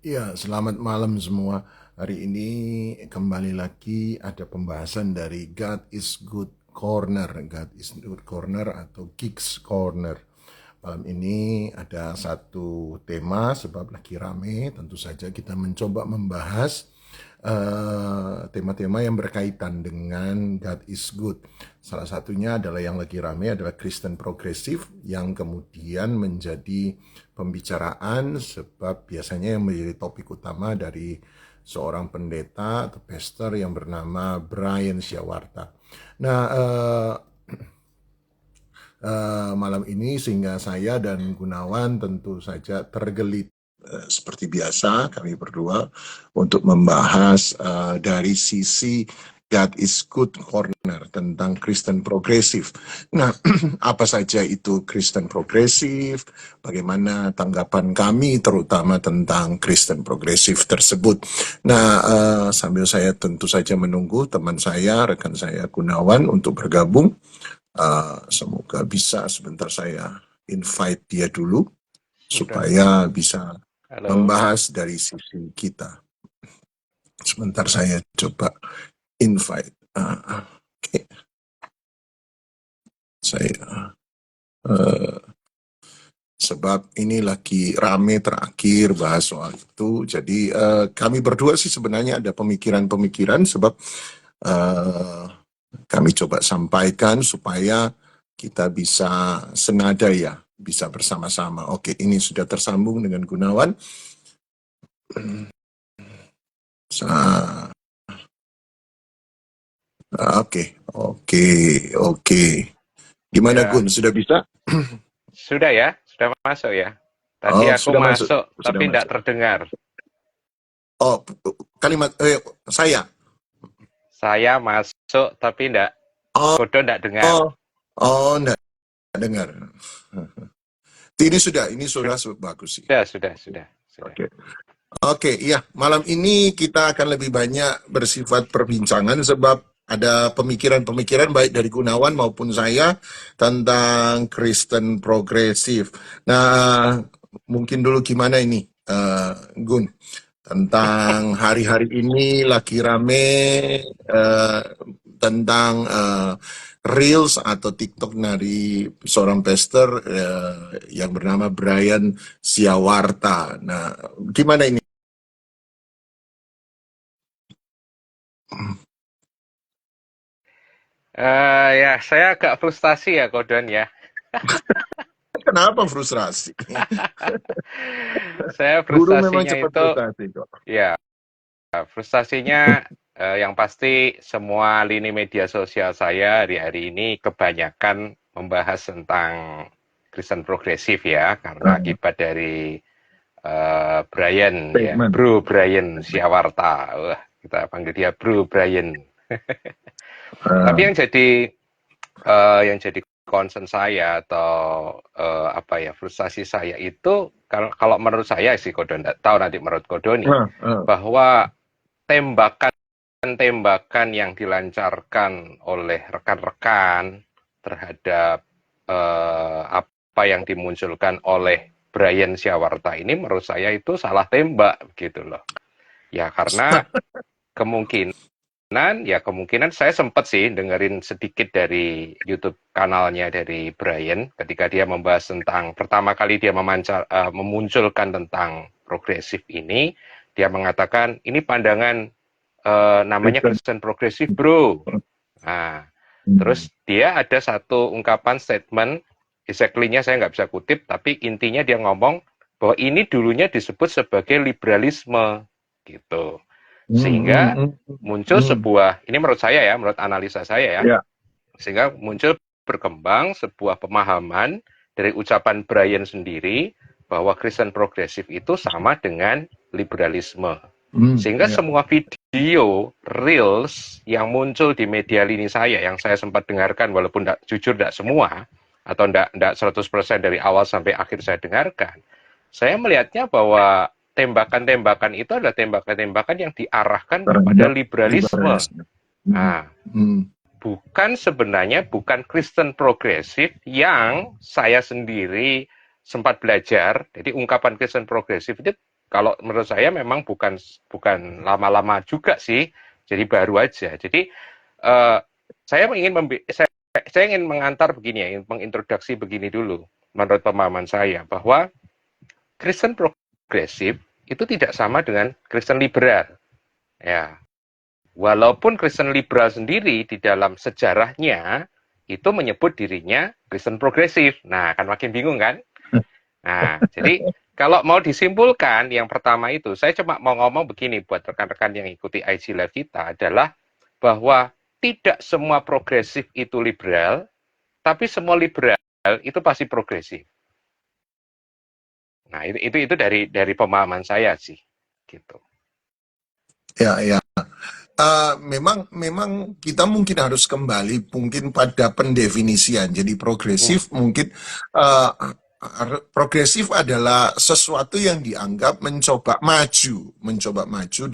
Ya, selamat malam semua. Hari ini kembali lagi ada pembahasan dari God is Good Corner, God is Good Corner atau Geeks Corner. Malam ini ada satu tema sebab lagi rame, tentu saja kita mencoba membahas tema-tema yang berkaitan dengan God is Good. Salah satunya adalah yang lagi rame adalah Kristen progresif yang kemudian menjadi pembicaraan sebab biasanya yang menjadi topik utama dari seorang pendeta atau pastor yang bernama Brian Syawarta. Nah, malam ini sehingga saya dan Gunawan tentu saja tergelit seperti biasa kami berdua untuk membahas dari sisi God is Good Corner tentang Kristen progresif. Nah, apa saja itu Kristen progresif? Bagaimana tanggapan kami terutama tentang Kristen progresif tersebut? Nah, sambil saya tentu saja menunggu teman saya, rekan saya Gunawan untuk bergabung. Semoga bisa sebentar saya invite dia dulu Udah. supaya bisa Halo. membahas dari sisi kita. Sebentar saya coba invite. Okay. Saya sebab ini lagi rame terakhir bahas soal itu. Jadi kami berdua sih sebenarnya ada pemikiran-pemikiran sebab kami coba sampaikan supaya kita bisa senada ya, bisa bersama-sama. Oke, ini sudah tersambung dengan Gunawan. Oke. Gimana Ya, Gun, sudah bisa? sudah ya, sudah masuk ya. Tadi Oh, aku sudah masuk. masuk, Sudah tapi tidak masuk. terdengar. Oh, kalimat saya. Saya masuk, tapi tidak, Oh, Kodo tidak dengar. oh, oh, enggak dengar. Ini sudah bagus sih. Sudah. Oke. Oke, iya. Malam ini kita akan lebih banyak bersifat perbincangan sebab ada pemikiran-pemikiran baik dari Gunawan maupun saya tentang Kristen progresif. Nah, mungkin dulu gimana ini, Gun? Tentang hari-hari ini lagi rame eh, tentang Reels atau TikTok dari seorang pastor yang bernama Brian Siawarta. Nah, gimana ini? Ya, saya agak frustasi ya, Kodon ya. Kenapa frustrasi? Saya Guru memang frustasinya cepat itu, frustasi kok. ya, frustasinya yang pasti semua lini media sosial saya hari-hari ini kebanyakan membahas tentang Kristen progresif ya, karena Nah, akibat dari Brian ya, statement. Bro Brian Siawarta. Wah, kita panggil dia Bro Brian. Tapi Uh, yang jadi concern saya atau apa ya, frustasi saya itu kalau menurut saya sih, Kodo nggak tahu nanti menurut Kodo nih, uh, uh, bahwa tembakan-tembakan yang dilancarkan oleh rekan-rekan terhadap apa yang dimunculkan oleh Brian Siawarta ini menurut saya itu salah tembak gitu loh. Ya karena kemungkinan kemungkinan saya sempat sih dengerin sedikit dari YouTube kanalnya dari Brian ketika dia membahas tentang pertama kali dia memunculkan tentang progresif ini, dia mengatakan ini pandangan namanya Kristen. Kristen progresif, bro. Nah, terus dia ada satu ungkapan statement, exactly-nya saya nggak bisa kutip, tapi intinya dia ngomong bahwa ini dulunya disebut sebagai liberalisme, gitu. Sehingga muncul sebuah, ini menurut saya ya, menurut analisa saya ya, Ya. sehingga muncul berkembang sebuah pemahaman dari ucapan Brian sendiri bahwa Kristen progresif itu sama dengan liberalisme. Sehingga Ya. semua video reels yang muncul di media lini saya yang saya sempat dengarkan walaupun jujur tidak semua atau tidak 100% dari awal sampai akhir saya dengarkan, saya melihatnya bahwa tembakan-tembakan itu adalah tembakan-tembakan yang diarahkan kepada Terhadap liberalisme. liberalisme. Nah, bukan Kristen progresif yang saya sendiri sempat belajar. Jadi ungkapan Kristen progresif itu kalau menurut saya memang bukan lama-lama juga sih, jadi baru aja. Jadi saya ingin mengantar begini ya, ingin mengintroduksi begini dulu menurut pemahaman saya bahwa Kristen progresif itu tidak sama dengan Kristen liberal. Ya, walaupun Kristen liberal sendiri di dalam sejarahnya itu menyebut dirinya Kristen progresif. Nah, kan makin bingung kan? Nah, jadi kalau mau disimpulkan, yang pertama itu, saya cuma mau ngomong begini buat rekan-rekan yang ikuti IG Live kita adalah bahwa tidak semua progresif itu liberal, tapi semua liberal itu pasti progresif. Nah, itu dari pemahaman saya sih, gitu. Ya, ya. Memang kita mungkin harus kembali mungkin pada pendefinisian. Jadi progresif mungkin uh, progresif adalah sesuatu yang dianggap mencoba maju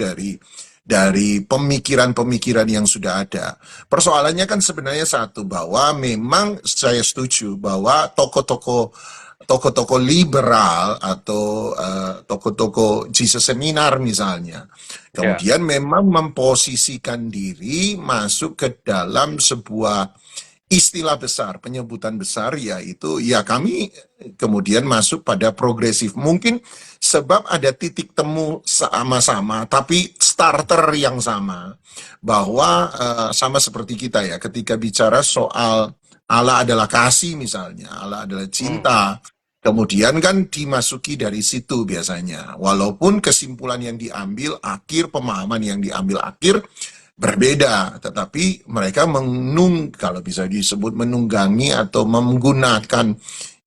dari pemikiran-pemikiran yang sudah ada. Persoalannya kan sebenarnya satu, bahwa memang saya setuju bahwa tokoh-tokoh liberal atau tokoh-tokoh Jesus Seminar misalnya, Ya, kemudian memang memposisikan diri masuk ke dalam sebuah istilah besar, penyebutan besar, yaitu ya kami kemudian masuk pada progresif. Mungkin sebab ada titik temu sama-sama, tapi starter yang sama, bahwa sama seperti kita ya, ketika bicara soal Allah adalah kasih misalnya, Allah adalah cinta, kemudian kan dimasuki dari situ biasanya. Walaupun kesimpulan yang diambil akhir, pemahaman yang diambil akhir berbeda, tetapi mereka kalau bisa disebut menunggangi atau menggunakan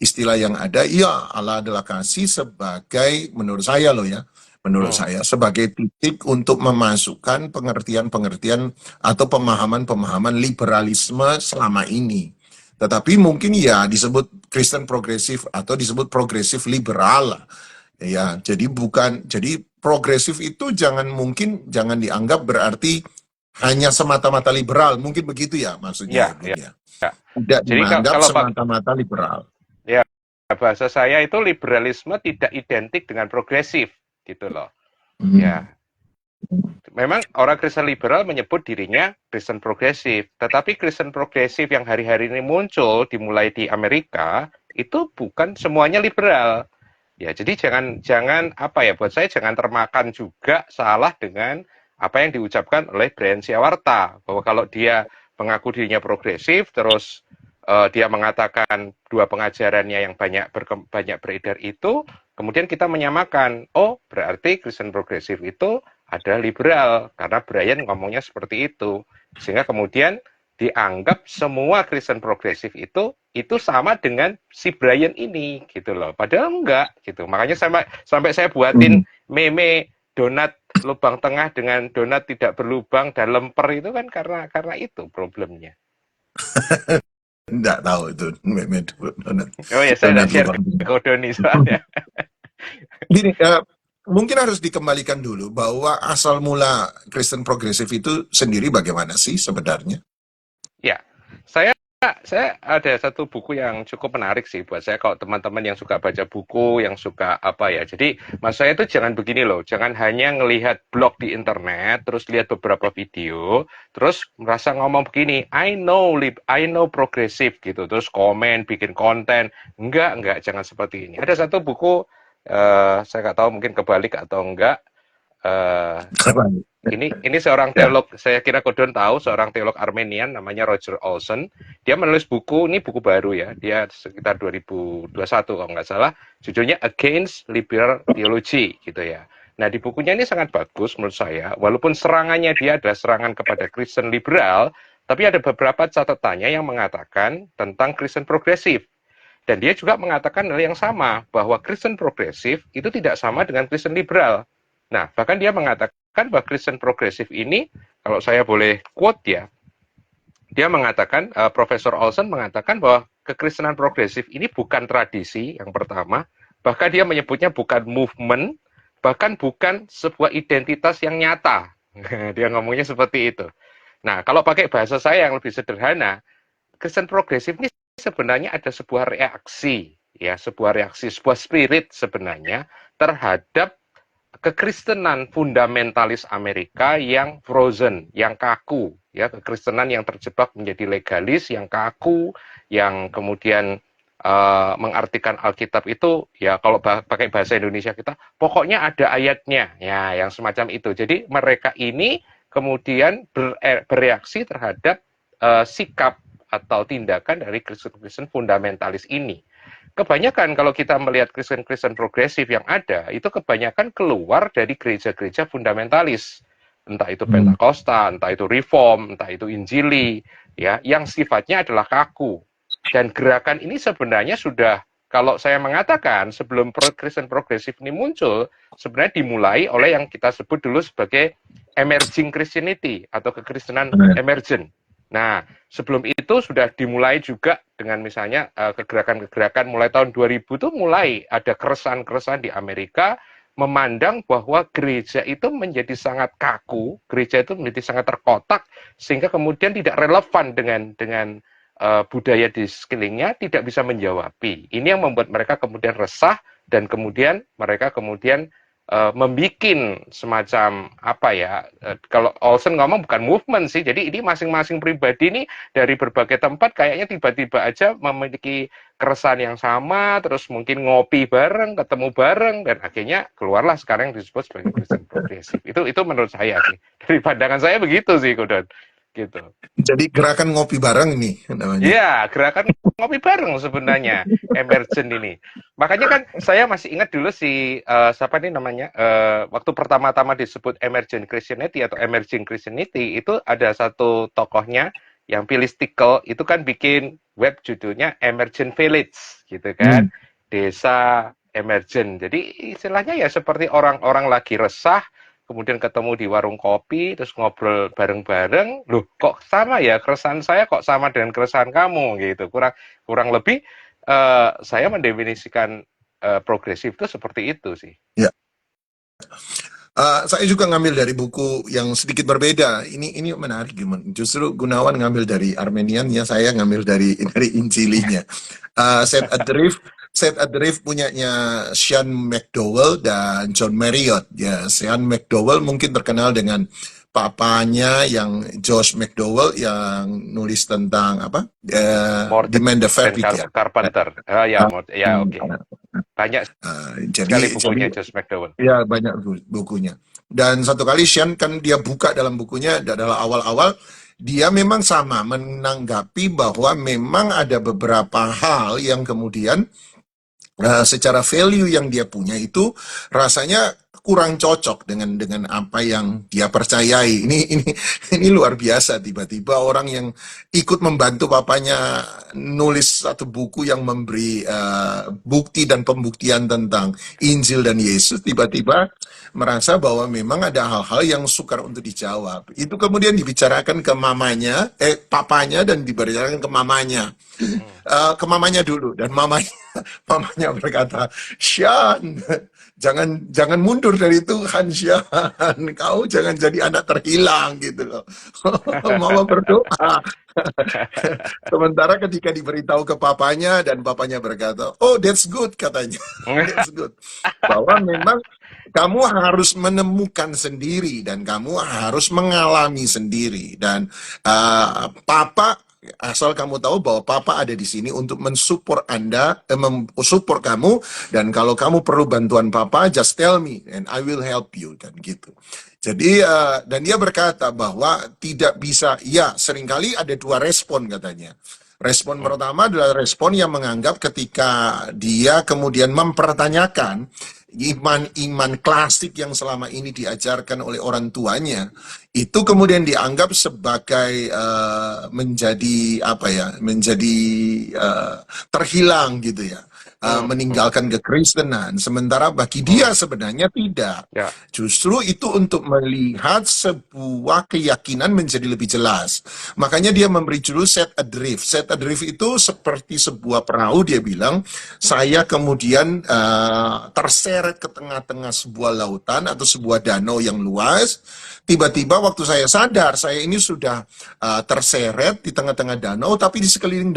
istilah yang ada, ya Allah adalah kasih sebagai, menurut saya loh ya, menurut saya sebagai titik untuk memasukkan pengertian-pengertian atau pemahaman-pemahaman liberalisme selama ini. Tetapi mungkin ya disebut Kristen progresif atau disebut progresif liberal lah. Ya, jadi progresif itu jangan dianggap berarti hanya semata-mata liberal, mungkin begitu ya maksudnya ya ya, Bung ya. ya. Ya. Tidak Jadi dianggap kalau semata-mata liberal. ya bahasa saya itu liberalisme tidak identik dengan progresif, gitu loh. Hmm. Ya, memang orang Kristen liberal menyebut dirinya Kristen progresif, tetapi Kristen progresif yang hari-hari ini muncul dimulai di Amerika itu bukan semuanya liberal. Ya, jadi jangan apa ya, buat saya jangan termakan juga salah dengan apa yang diucapkan oleh Brian Siawarta, bahwa kalau dia mengaku dirinya progresif terus dia mengatakan dua pengajarannya yang banyak beredar itu, kemudian kita menyamakan, oh berarti Kristen progresif itu ada liberal karena Brian ngomongnya seperti itu, sehingga kemudian dianggap semua Kristen progresif itu sama dengan si Brian ini gitu loh. Padahal enggak gitu. Makanya sampai saya buatin Hmm. meme donat lubang tengah dengan donat tidak berlubang dan lemper itu kan karena itu problemnya. Enggak tahu itu donat, Oh ya, saya donat tidak share lubang. ke Kodoni soalnya. Gini, mungkin harus dikembalikan dulu bahwa asal mula Kristen progresif itu sendiri bagaimana sih sebenarnya? Ya, saya ada satu buku yang cukup menarik sih buat saya kalau teman-teman yang suka baca buku, yang suka apa ya. Jadi, mas saya itu jangan begini loh, jangan hanya ngelihat blog di internet, terus lihat beberapa video, terus merasa ngomong begini, I know progresif gitu, terus komen, bikin konten. Enggak, jangan seperti ini. Ada satu buku, saya nggak tahu mungkin kebalik atau enggak. eh ini seorang Ya. teolog, saya kira Kodon tahu, seorang teolog Armenian namanya Roger Olson. Dia menulis buku, ini buku baru ya, dia sekitar 2021 kalau nggak salah, judulnya Against Liberal Theology gitu ya. Nah di bukunya ini sangat bagus menurut saya, walaupun serangannya dia adalah serangan kepada Kristen liberal, tapi ada beberapa catatannya yang mengatakan tentang Kristen progresif. Dan dia juga mengatakan hal yang sama, bahwa Kristen progresif itu tidak sama dengan Kristen liberal. Nah, bahkan dia mengatakan bahwa Kristen progresif ini, kalau saya boleh quote ya, dia mengatakan, Profesor Olson mengatakan bahwa kekristenan progresif ini bukan tradisi yang pertama, bahkan dia menyebutnya bukan movement, bahkan bukan sebuah identitas yang nyata. Dia ngomongnya seperti itu. Nah, kalau pakai bahasa saya yang lebih sederhana, Kristen progresif ini sebenarnya ada sebuah reaksi, ya, sebuah reaksi, sebuah spirit sebenarnya terhadap kekristenan fundamentalis Amerika yang frozen, yang kaku, ya, kekristenan yang terjebak menjadi legalis, yang kaku, yang kemudian mengartikan Alkitab itu, ya kalau pakai bahasa Indonesia kita, pokoknya ada ayatnya, ya, yang semacam itu. Jadi mereka ini kemudian bereaksi terhadap sikap atau tindakan dari Kristen-Kristen fundamentalis ini. Kebanyakan kalau kita melihat Kristen-Kristen progresif yang ada, itu kebanyakan keluar dari gereja-gereja fundamentalis. Entah itu Pentakosta, entah itu Reform, entah itu Injili, ya, yang sifatnya adalah kaku. Dan gerakan ini sebenarnya sudah, kalau saya mengatakan sebelum Kristen progresif ini muncul, sebenarnya dimulai oleh yang kita sebut dulu sebagai emerging Christianity atau kekristenan emergent. Nah, sebelum itu sudah dimulai juga dengan misalnya kegerakan-kegerakan mulai tahun 2000 itu mulai ada keresahan-keresahan di Amerika memandang bahwa gereja itu menjadi sangat kaku, gereja itu menjadi sangat terkotak sehingga kemudian tidak relevan dengan budaya di sekelilingnya, tidak bisa menjawabi. Ini yang membuat mereka kemudian resah dan kemudian mereka kemudian membikin semacam apa ya, kalau Olsen ngomong bukan movement sih, jadi ini masing-masing pribadi ini dari berbagai tempat kayaknya tiba-tiba aja memiliki keresahan yang sama, terus mungkin ngopi bareng, ketemu bareng, dan akhirnya keluarlah sekarang yang disebut sebagai Kristen progresif. Itu menurut saya sih, dari pandangan saya begitu sih, Kodon. Gitu. Jadi gerakan ngopi bareng ini namanya. Iya, gerakan ngopi bareng sebenarnya emergent ini. Makanya kan saya masih ingat dulu siapa nih namanya, waktu pertama-tama disebut emergent Christianity atau emerging Christianity itu ada satu tokohnya yang Phyllis Tickle itu kan bikin web judulnya Emergent Village gitu kan, desa emergent. Jadi istilahnya ya seperti orang-orang lagi resah, kemudian ketemu di warung kopi, terus ngobrol bareng-bareng, loh kok sama ya, keresahan saya kok sama dengan keresahan kamu, gitu. Kurang lebih saya mendefinisikan progresif itu seperti itu sih. Ya. Saya juga ngambil dari buku yang sedikit berbeda. Ini menarik gimana? Justru Gunawan ngambil dari Armeniannya, saya ngambil dari Injilinya. Set Adrift punyanya Sean McDowell dan John Marriott. Ya, Sean McDowell mungkin terkenal dengan papanya yang Josh McDowell yang nulis tentang apa? Demand the Fabric ya. Carpenter. Oke. Banyak sekali bukunya Josh McDowell. Ya, banyak bukunya. Dan satu kali Sean kan dia buka dalam bukunya adalah awal-awal dia memang sama menanggapi bahwa memang ada beberapa hal yang kemudian secara value yang dia punya itu rasanya kurang cocok dengan apa yang dia percayai. Ini luar biasa, tiba-tiba orang yang ikut membantu papanya nulis satu buku yang memberi bukti dan pembuktian tentang Injil dan Yesus, tiba-tiba merasa bahwa memang ada hal-hal yang sukar untuk dijawab. Itu kemudian dibicarakan ke papanya dan dibicarakan ke mamanya. Ke mamanya dulu, dan mamanya berkata, Sean, jangan mundur dari Tuhan, Sean. Kau jangan jadi anak terhilang gitu loh. Mama berdoa. Sementara ketika diberitahu ke papanya dan papanya berkata, oh that's good katanya. That's good. Bahwa memang kamu harus menemukan sendiri dan kamu harus mengalami sendiri. Dan papa, asal kamu tahu bahwa papa ada di sini untuk mensupport Anda, mensupport kamu, dan kalau kamu perlu bantuan papa, just tell me and I will help you, dan gitu. Jadi dan dia berkata bahwa tidak bisa, ya seringkali ada dua respon katanya. Respon pertama adalah respon yang menganggap ketika dia kemudian mempertanyakan iman klasik yang selama ini diajarkan oleh orang tuanya, itu kemudian dianggap sebagai menjadi terhilang gitu ya. Meninggalkan kekristenan, sementara bagi dia sebenarnya tidak. Justru itu untuk melihat sebuah keyakinan menjadi lebih jelas. Makanya dia memberi judul Set Adrift. Set Adrift itu seperti sebuah perahu, dia bilang, saya kemudian terseret ke tengah-tengah sebuah lautan atau sebuah danau yang luas. Tiba-tiba waktu saya sadar, saya ini sudah terseret di tengah-tengah danau, tapi di sekeliling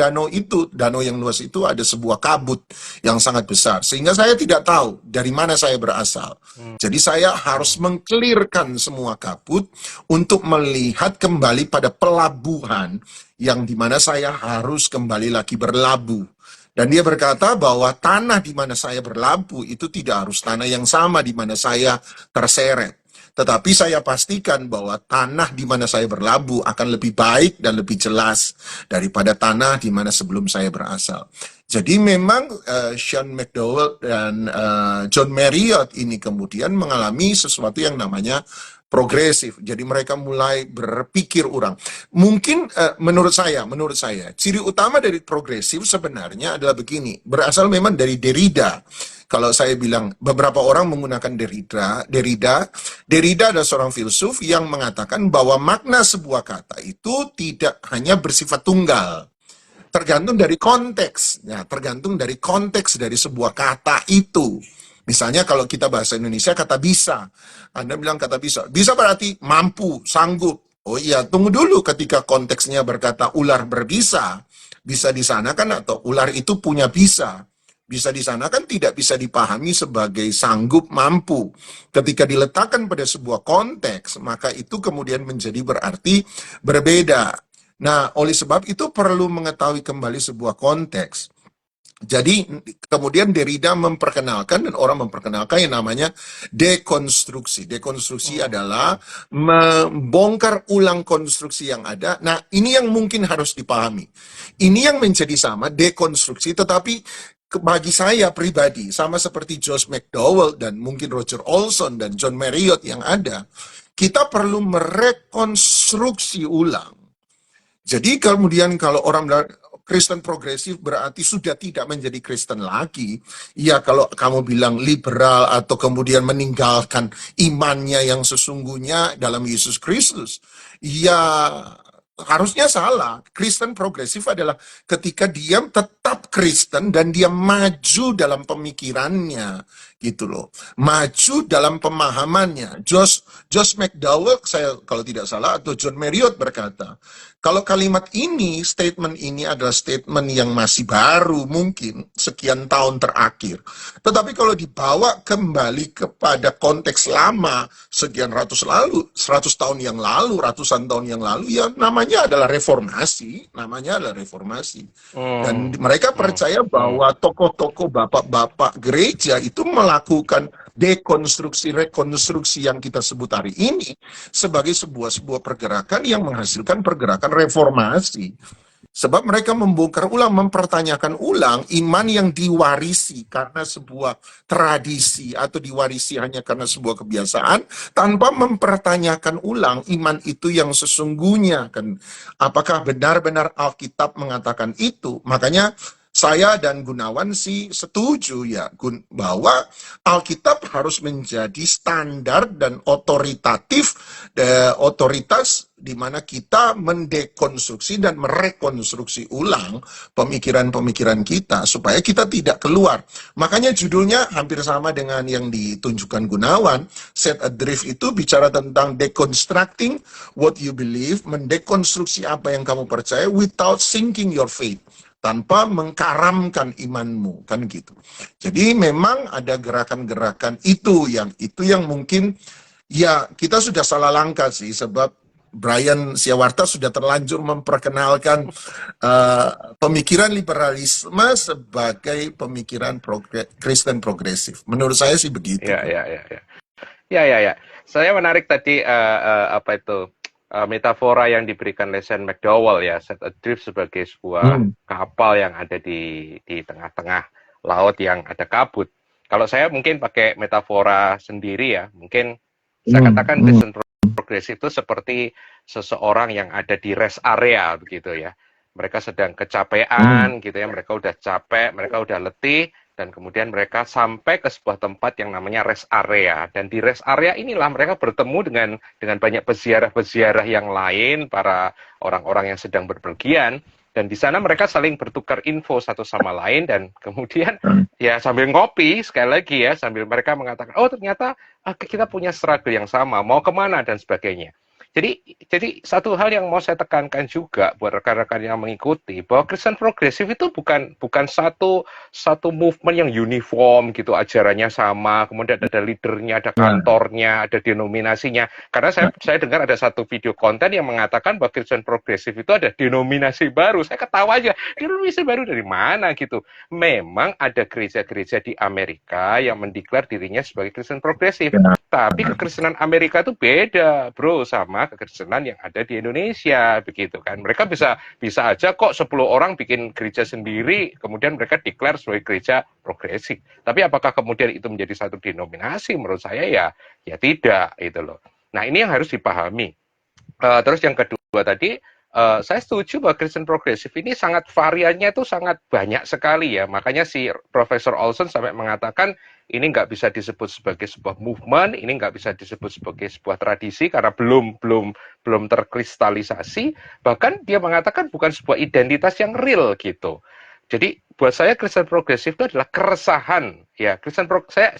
danau yang luas itu ada sebuah kabut yang sangat besar. Sehingga saya tidak tahu dari mana saya berasal. Jadi saya harus mengklirkan semua kabut untuk melihat kembali pada pelabuhan yang dimana saya harus kembali lagi berlabuh. Dan dia berkata bahwa tanah di mana saya berlabuh itu tidak harus tanah yang sama di mana saya terseret. Tetapi saya pastikan bahwa tanah di mana saya berlabuh akan lebih baik dan lebih jelas daripada tanah di mana sebelum saya berasal. Jadi memang Sean McDowell dan John Marriott ini kemudian mengalami sesuatu yang namanya progresif. Jadi mereka mulai berpikir ulang. Mungkin menurut saya, ciri utama dari progresif sebenarnya adalah begini, berasal memang dari Derrida. Kalau saya bilang beberapa orang menggunakan Derrida adalah seorang filsuf yang mengatakan bahwa makna sebuah kata itu tidak hanya bersifat tunggal. Tergantung dari konteks. Ya, tergantung dari konteks dari sebuah kata itu. Misalnya kalau kita bahasa Indonesia kata bisa. Anda bilang kata bisa. Bisa berarti mampu, sanggup. Oh iya, tunggu dulu ketika konteksnya berkata ular berbisa. Bisa di sana kan atau ular itu punya bisa. Bisa di sana kan tidak bisa dipahami sebagai sanggup, mampu. Ketika diletakkan pada sebuah konteks, maka itu kemudian menjadi berarti berbeda. Nah, oleh sebab itu perlu mengetahui kembali sebuah konteks. Jadi kemudian Derrida memperkenalkan dan orang memperkenalkan yang namanya dekonstruksi. Dekonstruksi adalah membongkar ulang konstruksi yang ada. Nah, ini yang mungkin harus dipahami. Ini yang menjadi sama dekonstruksi, tetapi bagi saya pribadi, sama seperti Josh McDowell dan mungkin Roger Olson dan John Marriott yang ada, kita perlu merekonstruksi ulang. Jadi kemudian kalau orang bilang Kristen progresif berarti sudah tidak menjadi Kristen lagi. Ya kalau kamu bilang liberal atau kemudian meninggalkan imannya yang sesungguhnya dalam Yesus Kristus. Ya harusnya salah. Kristen progresif adalah ketika dia tetap Kristen dan dia maju dalam pemikirannya. Gitu loh. Maju dalam pemahamannya. Josh McDowell, saya kalau tidak salah, atau John Marriott berkata, kalau kalimat ini, statement ini adalah statement yang masih baru mungkin sekian tahun terakhir. Tetapi kalau dibawa kembali kepada konteks lama sekian ratus tahun yang lalu, ratusan tahun yang lalu, ya namanya adalah reformasi, Dan mereka percaya bahwa tokoh-tokoh bapak-bapak gereja itu melakukan dekonstruksi, rekonstruksi yang kita sebut hari ini sebagai sebuah pergerakan yang menghasilkan pergerakan reformasi. Sebab mereka membongkar ulang, mempertanyakan ulang iman yang diwarisi karena sebuah tradisi atau diwarisi hanya karena sebuah kebiasaan tanpa mempertanyakan ulang iman itu yang sesungguhnya. Kan, apakah benar-benar Alkitab mengatakan itu? Makanya saya dan Gunawan sih setuju ya bahwa Alkitab harus menjadi standar dan otoritas di mana kita mendekonstruksi dan merekonstruksi ulang pemikiran-pemikiran kita supaya kita tidak keluar. Makanya judulnya hampir sama dengan yang ditunjukkan Gunawan. Set Adrift itu bicara tentang deconstructing what you believe, mendekonstruksi apa yang kamu percaya without sinking your faith, tanpa mengkaramkan imanmu, kan gitu. Jadi memang ada gerakan-gerakan itu yang mungkin ya kita sudah salah langkah sih, sebab Brian Siawarta sudah terlanjur memperkenalkan pemikiran liberalisme sebagai pemikiran Kristen progresif. Menurut saya sih begitu. Ya. Saya menarik tadi apa itu metafora yang diberikan Sean McDowell ya, set adrift sebagai sebuah kapal yang ada di tengah-tengah laut yang ada kabut. Kalau saya mungkin pakai metafora sendiri ya, mungkin saya katakan Kristen progresif itu seperti seseorang yang ada di rest area begitu ya. Mereka sedang kecapean gitu ya, mereka udah capek, mereka udah letih, dan kemudian mereka sampai ke sebuah tempat yang namanya rest area. Dan di rest area inilah mereka bertemu dengan banyak peziarah-peziarah yang lain, para orang-orang yang sedang berpergian. Dan di sana mereka saling bertukar info satu sama lain, dan kemudian ya sambil ngopi, sekali lagi ya, sambil mereka mengatakan, oh ternyata kita punya struggle yang sama, mau kemana dan sebagainya. Jadi satu hal yang mau saya tekankan juga buat rekan-rekan yang mengikuti bahwa Kristen progresif itu bukan satu movement yang uniform gitu, ajarannya sama, kemudian ada leadernya, ada Ya. kantornya, ada denominasinya. Karena saya dengar ada satu video konten yang mengatakan bahwa Kristen progresif itu ada denominasi baru. Saya ketawa aja, denominasi baru dari mana gitu. Memang ada gereja-gereja di Amerika yang mendeklar dirinya sebagai Kristen progresif. Ya. Tapi kekristenan Amerika itu beda, bro, sama kekristenan yang ada di Indonesia, begitu kan. Mereka bisa aja kok 10 orang bikin gereja sendiri, kemudian mereka declare sebagai gereja progresif. Tapi apakah kemudian itu menjadi satu denominasi? Menurut saya ya tidak, itu loh. Nah, ini yang harus dipahami. Terus yang kedua tadi, saya setuju bahwa Kristen progresif ini sangat variannya itu sangat banyak sekali ya. Makanya si Profesor Olson sampai mengatakan ini nggak bisa disebut sebagai sebuah movement, ini nggak bisa disebut sebagai sebuah tradisi karena belum terkristalisasi. Bahkan dia mengatakan bukan sebuah identitas yang real gitu. Jadi buat saya Kristen progresif itu adalah keresahan ya.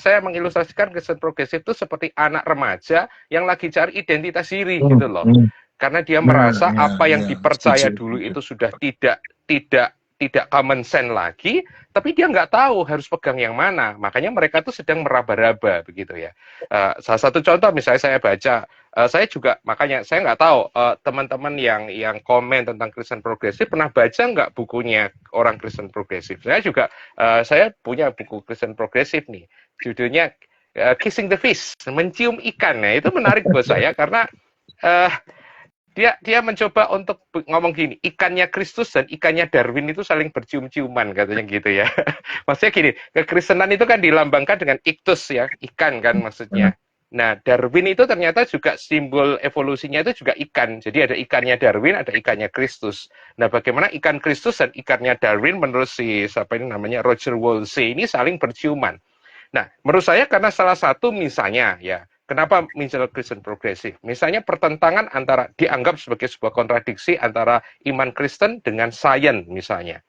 Saya mengilustrasikan Kristen progresif itu seperti anak remaja yang lagi cari identitas diri Hmm, gitu loh. hmm. Karena dia Nah, merasa ya, apa yang ya, dipercaya setuju. dulu itu sudah tidak common sense lagi, tapi dia nggak tahu harus pegang yang mana. Makanya mereka tuh sedang meraba-raba begitu ya. Salah satu contoh misalnya saya baca, saya juga makanya saya nggak tahu teman-teman yang komen tentang Kristen progresif pernah baca nggak bukunya orang Kristen progresif. Saya punya buku Kristen progresif nih, judulnya Kissing the Fish, mencium ikan. Nah itu menarik buat saya karena uh, dia mencoba untuk ngomong gini, ikannya Kristus dan ikannya Darwin itu saling bercium-ciuman katanya gitu ya. Maksudnya gini, kekristenan itu kan dilambangkan dengan iktus ya, ikan kan maksudnya. Nah, Darwin itu ternyata juga simbol evolusinya itu juga ikan. Jadi ada ikannya Darwin, ada ikannya Kristus. Nah, bagaimana ikan Kristus dan ikannya Darwin menurut siapa ini namanya Roger Wolsey ini saling berciuman. Nah, menurut saya karena salah satu misalnya ya, kenapa muncul Kristen progresif? Misalnya pertentangan antara dianggap sebagai sebuah kontradiksi antara iman Kristen dengan sains misalnya.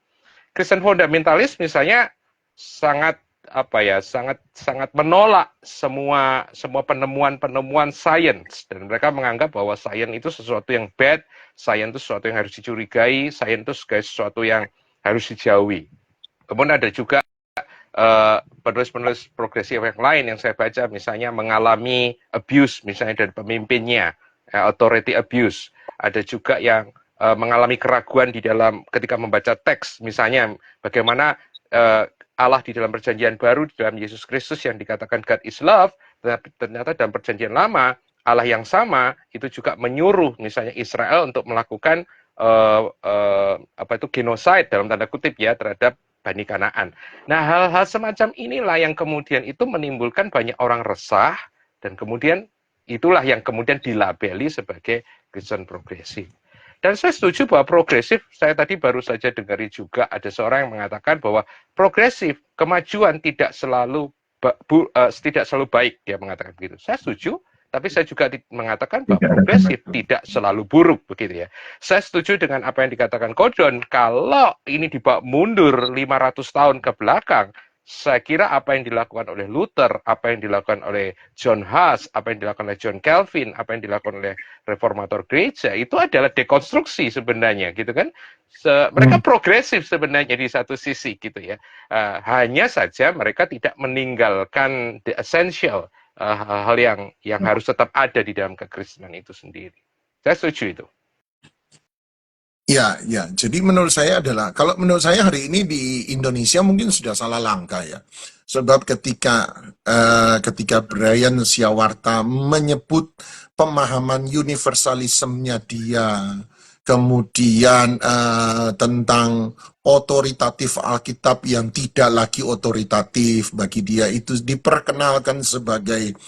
Kristen fundamentalis misalnya sangat sangat sangat menolak semua penemuan-penemuan sains dan mereka menganggap bahwa sains itu sesuatu yang bad, sains itu sesuatu yang harus dicurigai, sains itu sesuatu yang harus dijauhi. Kemudian ada juga penulis-penulis progresif yang lain yang saya baca misalnya mengalami abuse misalnya dari pemimpinnya, authority abuse. Ada juga yang mengalami keraguan di dalam ketika membaca teks, misalnya bagaimana Allah di dalam perjanjian baru, di dalam Yesus Kristus yang dikatakan God is love, ternyata dalam perjanjian lama Allah yang sama itu juga menyuruh misalnya Israel untuk melakukan genocide dalam tanda kutip ya terhadap Bani Kanaan. Nah, hal-hal semacam inilah yang kemudian itu menimbulkan banyak orang resah dan kemudian itulah yang kemudian dilabeli sebagai Kristen progresif. Dan saya setuju bahwa progresif, saya tadi baru saja dengari juga ada seorang yang mengatakan bahwa progresif, kemajuan tidak selalu baik, dia mengatakan begitu. Saya setuju, tapi saya juga mengatakan bahwa progresif tidak selalu buruk begitu ya. Saya setuju dengan apa yang dikatakan Gordon, kalau ini dibawa mundur 500 tahun ke belakang, saya kira apa yang dilakukan oleh Luther, apa yang dilakukan oleh John Huss, apa yang dilakukan oleh John Calvin, apa yang dilakukan oleh reformator gereja, itu adalah dekonstruksi sebenarnya gitu kan. Mereka progresif sebenarnya di satu sisi gitu ya. Hanya saja mereka tidak meninggalkan the essential, hal-hal yang harus tetap ada di dalam kekristenan itu sendiri. Saya setuju itu. Ya, ya. Jadi menurut saya kalau menurut saya hari ini di Indonesia mungkin sudah salah langkah ya. Sebab ketika Brian Siawarta menyebut pemahaman universalismenya dia, kemudian tentang otoritatif Alkitab yang tidak lagi otoritatif bagi dia itu diperkenalkan sebagai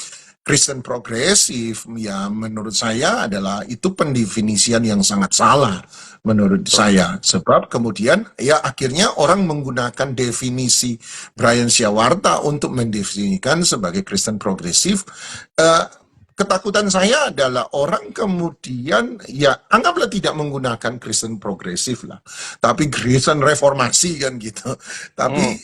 Kristen progresif, ya menurut saya adalah itu pendefinisian yang sangat salah menurut saya. Sebab kemudian ya akhirnya orang menggunakan definisi Brian Siawarta untuk mendefinisikan sebagai Kristen progresif. ketakutan saya adalah orang kemudian ya anggaplah tidak menggunakan Kristen progresif lah, tapi Kristen reformasi kan gitu. Hmm.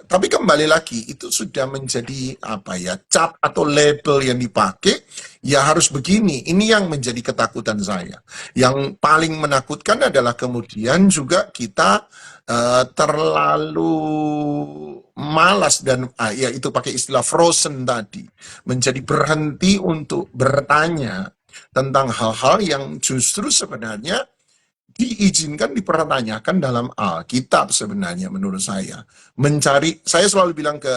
Tapi kembali lagi itu sudah menjadi apa ya, cap atau label yang dipakai, ya harus begini. Ini yang menjadi ketakutan saya. Yang paling menakutkan adalah kemudian juga kita terlalu malas dan ya itu pakai istilah frozen tadi, menjadi berhenti untuk bertanya tentang hal-hal yang justru sebenarnya diizinkan dipertanyakan dalam Alkitab sebenarnya menurut saya. Saya selalu bilang ke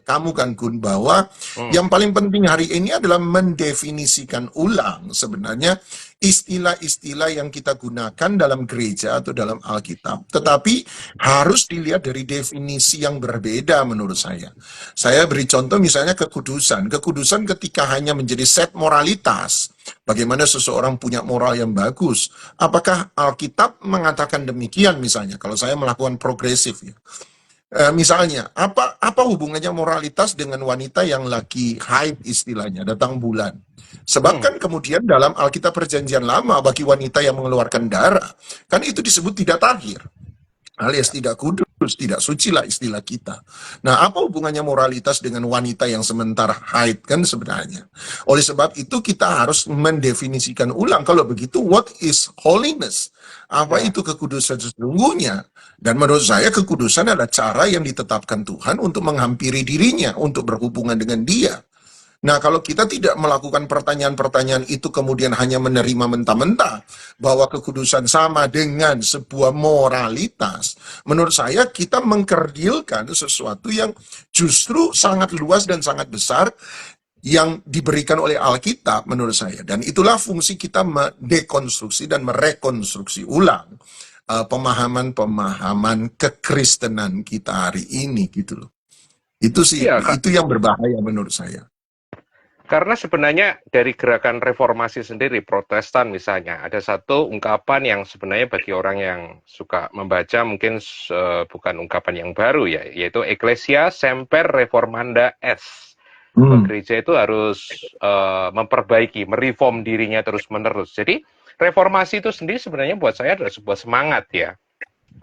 kamu kan Gun, bahwa Hmm. yang paling penting hari ini adalah mendefinisikan ulang sebenarnya istilah-istilah yang kita gunakan dalam gereja atau dalam Alkitab. Tetapi harus dilihat dari definisi yang berbeda menurut saya. Saya beri contoh misalnya kekudusan. Kekudusan ketika hanya menjadi set moralitas, bagaimana seseorang punya moral yang bagus. Apakah Alkitab mengatakan demikian misalnya? Kalau saya melakukan progresif ya. Misalnya, apa hubungannya moralitas dengan wanita yang lagi haid istilahnya, datang bulan? Sebab Hmm. kan kemudian dalam Alkitab Perjanjian Lama bagi wanita yang mengeluarkan darah, kan itu disebut tidak tahir, alias Ya. tidak kudus, tidak suci lah istilah kita. Nah, apa hubungannya moralitas dengan wanita yang sementara haid kan sebenarnya? Oleh sebab itu kita harus mendefinisikan ulang, kalau begitu what is holiness? Apa Ya. itu kekudusan sesungguhnya? Dan menurut saya kekudusan adalah cara yang ditetapkan Tuhan untuk menghampiri dirinya, untuk berhubungan dengan Dia. Nah, kalau kita tidak melakukan pertanyaan-pertanyaan itu kemudian hanya menerima mentah-mentah bahwa kekudusan sama dengan sebuah moralitas, menurut saya kita mengkerdilkan sesuatu yang justru sangat luas dan sangat besar yang diberikan oleh Alkitab menurut saya. Dan itulah fungsi kita mendekonstruksi dan merekonstruksi ulang pemahaman-pemahaman kekristenan kita hari ini gitu loh. Itu sih, Iya, Kak. itu yang berbahaya menurut saya. Karena sebenarnya dari gerakan reformasi sendiri, Protestan misalnya, ada satu ungkapan yang sebenarnya bagi orang yang suka membaca mungkin bukan ungkapan yang baru ya, yaitu Ecclesia Semper Reformanda Est. Bahwa Hmm. gereja itu harus memperbaiki, mereform dirinya terus-menerus. Jadi reformasi itu sendiri sebenarnya buat saya adalah sebuah semangat ya.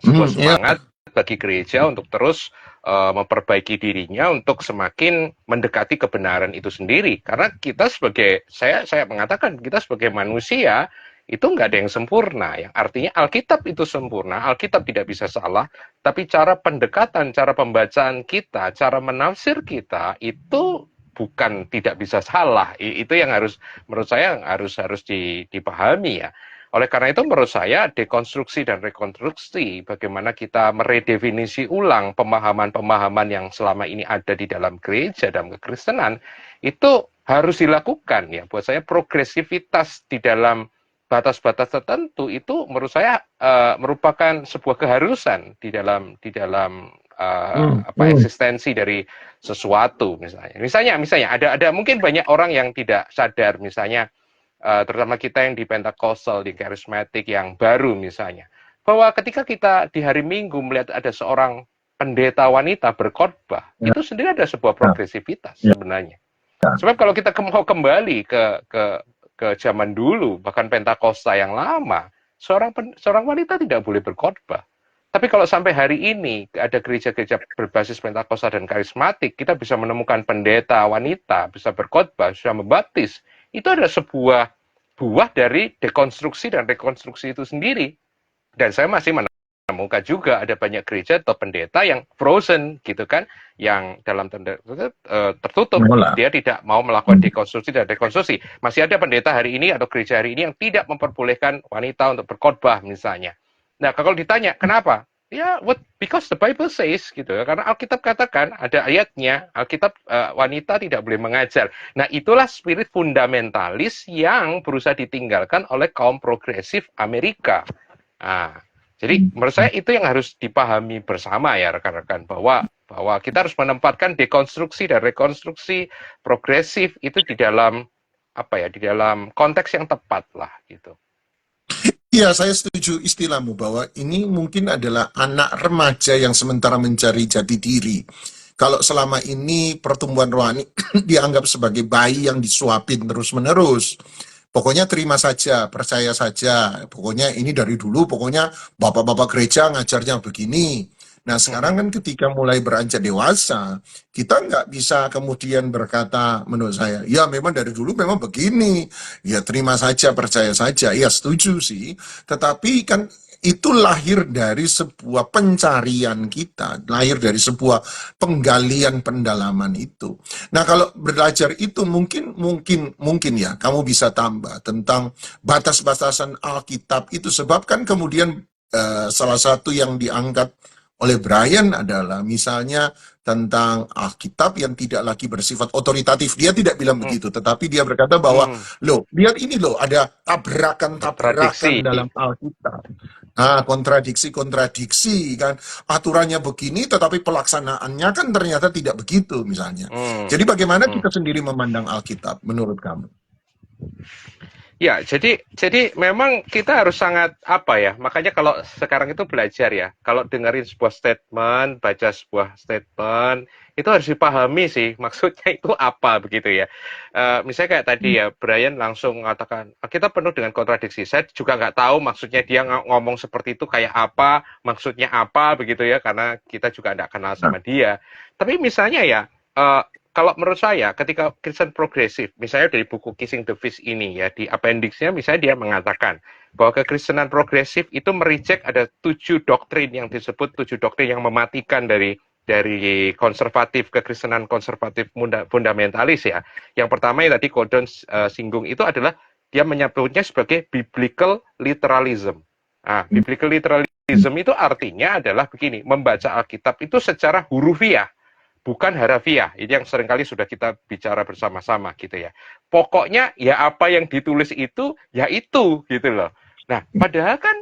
Sebuah Ya. semangat bagi gereja untuk terus memperbaiki dirinya untuk semakin mendekati kebenaran itu sendiri. Karena kita sebagai saya mengatakan kita sebagai manusia itu nggak ada yang sempurna. Yang artinya Alkitab itu sempurna, Alkitab tidak bisa salah, tapi cara pendekatan, cara pembacaan kita, cara menafsir kita itu bukan tidak bisa salah. Itu yang harus menurut saya harus dipahami ya. Oleh karena itu menurut saya dekonstruksi dan rekonstruksi bagaimana kita meredefinisi ulang pemahaman-pemahaman yang selama ini ada di dalam gereja dalam kekristenan itu harus dilakukan ya. Buat saya progresivitas di dalam batas-batas tertentu itu menurut saya merupakan sebuah keharusan di dalam eksistensi dari sesuatu misalnya. Misalnya ada mungkin banyak orang yang tidak sadar misalnya terutama kita yang di Pentakosta, di karismatik yang baru misalnya, bahwa ketika kita di hari Minggu melihat ada seorang pendeta wanita berkhotbah, Ya. itu sendiri ada sebuah Ya. progresivitas Ya. sebenarnya. Sebab kalau kita mau kembali ke zaman dulu, bahkan Pentakosta yang lama, seorang wanita tidak boleh berkhotbah. Tapi kalau sampai hari ini ada gereja-gereja berbasis Pentakosta dan karismatik, kita bisa menemukan pendeta wanita, bisa berkhotbah, bisa membaptis. Itu adalah sebuah buah dari dekonstruksi dan rekonstruksi itu sendiri. Dan saya masih menemukan juga ada banyak gereja atau pendeta yang frozen gitu kan, yang dalam tanda tertutup, Menolak. dia tidak mau melakukan dekonstruksi dan rekonstruksi. Masih ada pendeta hari ini atau gereja hari ini yang tidak memperbolehkan wanita untuk berkhotbah misalnya. Nah, kalau ditanya kenapa? Ya, because the Bible says gitu ya. Karena Alkitab katakan ada ayatnya, Alkitab wanita tidak boleh mengajar. Nah, itulah spirit fundamentalis yang berusaha ditinggalkan oleh kaum progresif Amerika. Nah, jadi menurut saya itu yang harus dipahami bersama ya rekan-rekan, bahwa kita harus menempatkan dekonstruksi dan rekonstruksi progresif itu di dalam di dalam konteks yang tepat lah gitu. Iya, saya setuju istilahmu bahwa ini mungkin adalah anak remaja yang sementara mencari jati diri. Kalau selama ini pertumbuhan rohani dianggap sebagai bayi yang disuapin terus-menerus. Pokoknya terima saja, percaya saja. Pokoknya ini dari dulu, pokoknya bapak-bapak gereja ngajarnya begini. Nah sekarang kan ketika mulai beranjak dewasa, kita nggak bisa kemudian berkata menurut saya, ya memang dari dulu memang begini. Ya terima saja, percaya saja. Ya setuju sih. Tetapi kan itu lahir dari sebuah pencarian kita, lahir dari sebuah penggalian pendalaman itu. Nah, kalau belajar itu mungkin ya kamu bisa tambah tentang batas-batasan Alkitab itu, sebab kan kemudian salah satu yang diangkat oleh Brian adalah misalnya tentang Alkitab yang tidak lagi bersifat otoritatif. Dia tidak bilang begitu, tetapi dia berkata bahwa loh, lihat ini loh, ada tabrakan-tabrakan Kontradiksi. dalam Alkitab. Kontradiksi-kontradiksi kan, aturannya begini tetapi pelaksanaannya kan ternyata tidak begitu misalnya. Jadi bagaimana kita sendiri memandang Alkitab menurut kamu? Ya, jadi memang kita harus sangat apa ya? Makanya kalau sekarang itu belajar ya, kalau dengerin sebuah statement, baca sebuah statement, itu harus dipahami sih maksudnya itu apa begitu ya. Misalnya kayak tadi ya, Brian langsung mengatakan kita penuh dengan kontradiksi. Saya juga nggak tahu maksudnya dia ngomong seperti itu kayak apa, maksudnya apa begitu ya, karena kita juga nggak kenal sama dia. Tapi misalnya ya, kalau menurut saya, ketika Kristen progresif, misalnya dari buku Kissing the Fish ini ya, di appendixnya misalnya dia mengatakan bahwa kekristenan progresif itu mereject ada 7 doktrin yang disebut 7 doktrin yang mematikan dari konservatif, kekristenan konservatif fundamentalis ya. Yang pertama yang tadi Gordon singgung itu adalah dia menyebutnya sebagai biblical literalism. Biblical literalism itu artinya adalah begini, membaca Alkitab itu secara hurufiah, bukan harafiah. Ini yang seringkali sudah kita bicara bersama-sama gitu ya. Pokoknya ya apa yang ditulis itu ya itu gitu loh. Nah, padahal kan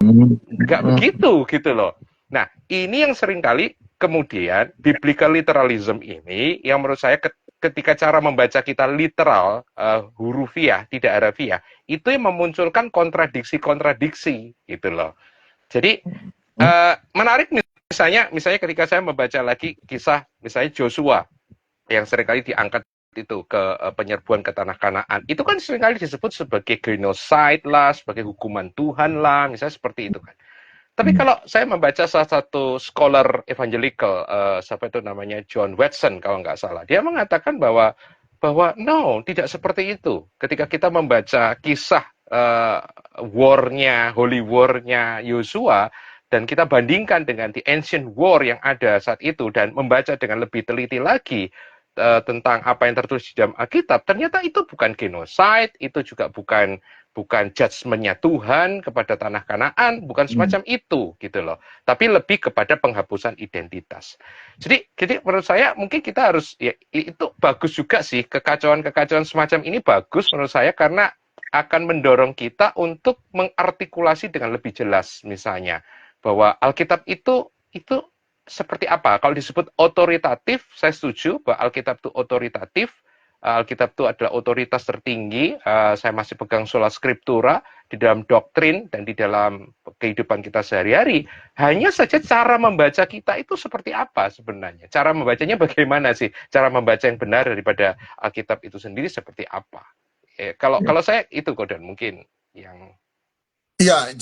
nggak begitu gitu loh. Nah, ini yang seringkali kemudian biblical literalism ini yang menurut saya ketika cara membaca kita literal, hurufiah, tidak harafiah, itu yang memunculkan kontradiksi-kontradiksi gitu loh. Jadi menarik misalnya ketika saya membaca lagi kisah misalnya Joshua yang seringkali diangkat itu ke penyerbuan ke tanah Kanaan, itu kan seringkali disebut sebagai genocide lah, sebagai hukuman Tuhan lah, misalnya seperti itu kan. Tapi kalau saya membaca salah satu scholar evangelical, siapa itu namanya John Watson kalau nggak salah, dia mengatakan bahwa no, tidak seperti itu. Ketika kita membaca kisah war-nya, holy war-nya Yosua, dan kita bandingkan dengan the ancient war yang ada saat itu dan membaca dengan lebih teliti lagi tentang apa yang tertulis di dalam Alkitab, ternyata itu bukan genocide, itu juga bukan judgement-nya Tuhan kepada tanah Kanaan, bukan semacam itu gitu loh. Tapi lebih kepada penghapusan identitas. Jadi menurut saya mungkin kita harus ya, itu bagus juga sih, kekacauan-kekacauan semacam ini bagus menurut saya karena akan mendorong kita untuk mengartikulasi dengan lebih jelas misalnya bahwa Alkitab itu seperti apa? Kalau disebut otoritatif, saya setuju bahwa Alkitab itu otoritatif. Alkitab itu adalah otoritas tertinggi. Saya masih pegang sola scriptura di dalam doktrin dan di dalam kehidupan kita sehari-hari. Hanya saja cara membaca kita itu seperti apa sebenarnya? Cara membacanya bagaimana sih? Cara membaca yang benar daripada Alkitab itu sendiri seperti apa? Kalau saya itu Gordon mungkin yang Ya,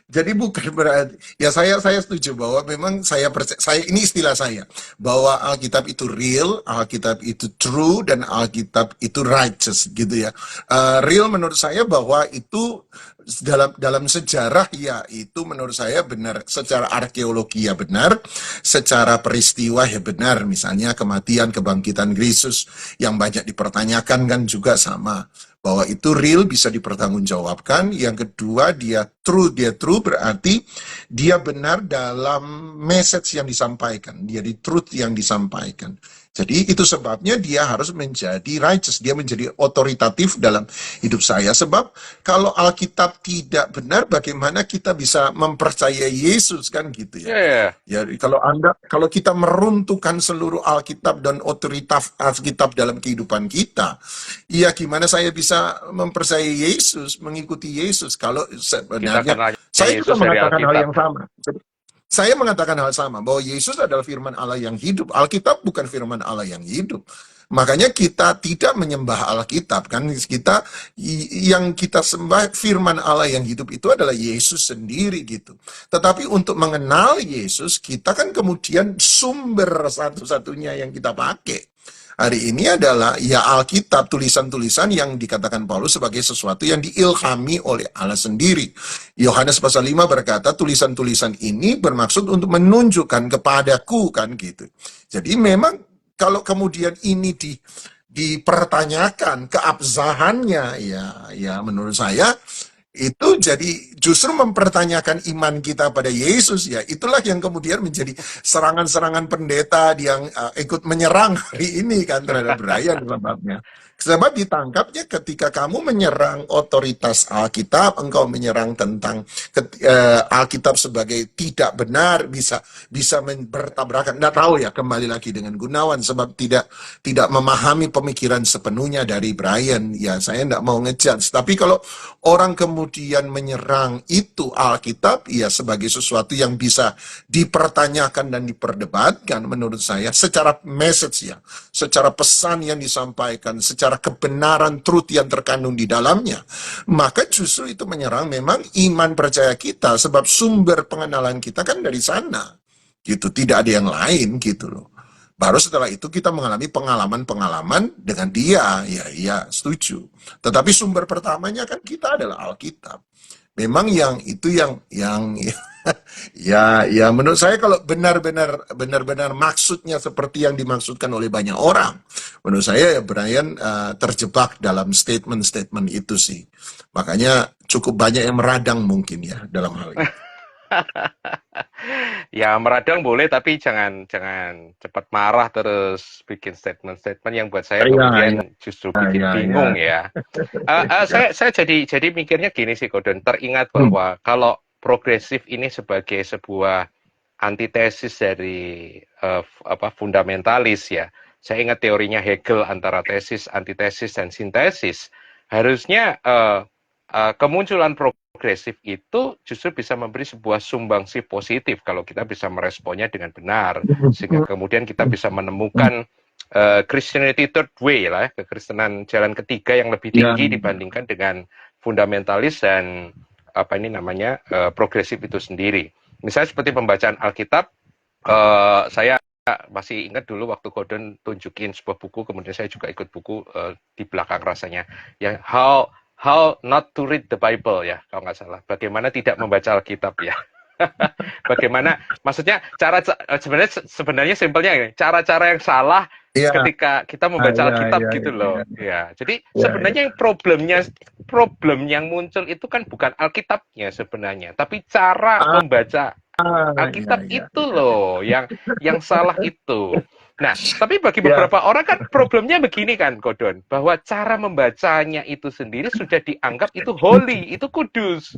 jadi bukan berarti ya saya setuju bahwa memang saya percaya, ini istilah saya bahwa Alkitab itu real, Alkitab itu true, dan Alkitab itu righteous gitu ya. Real menurut saya bahwa itu dalam sejarah ya itu menurut saya benar, secara arkeologi ya benar, secara peristiwa ya benar, misalnya kematian kebangkitan Yesus yang banyak dipertanyakan kan juga sama, bahwa itu real, bisa dipertanggungjawabkan. Yang kedua, dia true berarti dia benar dalam message yang disampaikan, dia di truth yang disampaikan. Jadi itu sebabnya dia harus menjadi righteous, dia menjadi otoritatif dalam hidup saya. Sebab kalau Alkitab tidak benar, bagaimana kita bisa mempercayai Yesus kan gitu ya. Ya kalau kita meruntuhkan seluruh Alkitab dan otoritas Alkitab dalam kehidupan kita, ya gimana saya bisa mempercayai Yesus, mengikuti Yesus kalau sebenarnya saya juga mengatakan hal yang sama. saya mengatakan hal sama, bahwa Yesus adalah firman Allah yang hidup. Alkitab bukan firman Allah yang hidup. Makanya kita tidak menyembah Alkitab, kan? Yang kita sembah firman Allah yang hidup itu adalah Yesus sendiri gitu. Tetapi untuk mengenal Yesus, kita kan kemudian sumber satu-satunya yang kita pakai hari ini adalah ya Alkitab, tulisan-tulisan yang dikatakan Paulus sebagai sesuatu yang diilhami oleh Allah sendiri. Yohanes pasal 5 berkata, tulisan-tulisan ini bermaksud untuk menunjukkan kepadaku, kan gitu. Jadi memang kalau kemudian ini dipertanyakan keabsahannya, ya menurut saya itu jadi justru mempertanyakan iman kita pada Yesus, ya. Itulah yang kemudian menjadi serangan-serangan pendeta yang ikut menyerang hari ini kan terhadap Brian sebabnya. Sebab ditangkapnya ketika kamu menyerang otoritas Alkitab, engkau menyerang tentang Alkitab sebagai tidak benar, bisa bertabrakan. Nggak tahu ya, kembali lagi dengan Gunawan, sebab tidak memahami pemikiran sepenuhnya dari Brian. Ya, saya nggak mau ngejudge. Tapi kalau orang kemudian menyerang itu Alkitab, ya sebagai sesuatu yang bisa dipertanyakan dan diperdebatkan, menurut saya secara message, ya, secara pesan yang disampaikan, secara kebenaran truth yang terkandung di dalamnya, maka justru itu menyerang memang iman percaya kita, sebab sumber pengenalan kita kan dari sana gitu, tidak ada yang lain gitu loh. Baru setelah itu kita mengalami pengalaman-pengalaman dengan dia, ya setuju. Tetapi sumber pertamanya kan kita adalah Alkitab. Memang yang itu yang ya menurut saya kalau benar-benar maksudnya seperti yang dimaksudkan oleh banyak orang, menurut saya ya Brian terjebak dalam statement-statement itu sih. Makanya cukup banyak yang meradang mungkin ya dalam hal ini. Ya, meradang boleh, tapi jangan jangan cepat marah terus bikin statement-statement yang buat saya Iya, iya, kemudian justru bikin iya, iya. bingung ya. Saya jadi mikirnya gini sih, Gordon. Teringat Hmm. bahwa kalau progresif ini sebagai sebuah antitesis dari fundamentalis ya. Saya ingat teorinya Hegel antara tesis, antitesis, dan sintesis. Harusnya kemunculan progresif itu justru bisa memberi sebuah sumbangsi positif kalau kita bisa meresponnya dengan benar, sehingga kemudian kita bisa menemukan Christianity third way lah, kekristenan jalan ketiga yang lebih tinggi dibandingkan dengan fundamentalis dan progresif itu sendiri. Misalnya seperti pembacaan Alkitab, saya masih ingat dulu waktu Gordon tunjukin sebuah buku, kemudian saya juga ikut buku di belakang rasanya, yang How Not to Read the Bible ya, kalau nggak salah. Bagaimana tidak membaca Alkitab ya. Bagaimana, maksudnya sebenarnya simpelnya ini, cara-cara yang salah ketika kita membaca Alkitab gitu loh. Ya, jadi sebenarnya yang problem yang muncul itu kan bukan Alkitabnya sebenarnya, tapi cara membaca Alkitab itu loh yang salah itu. Nah, tapi bagi beberapa orang kan problemnya begini kan, Gordon, bahwa cara membacanya itu sendiri sudah dianggap itu holy, itu kudus.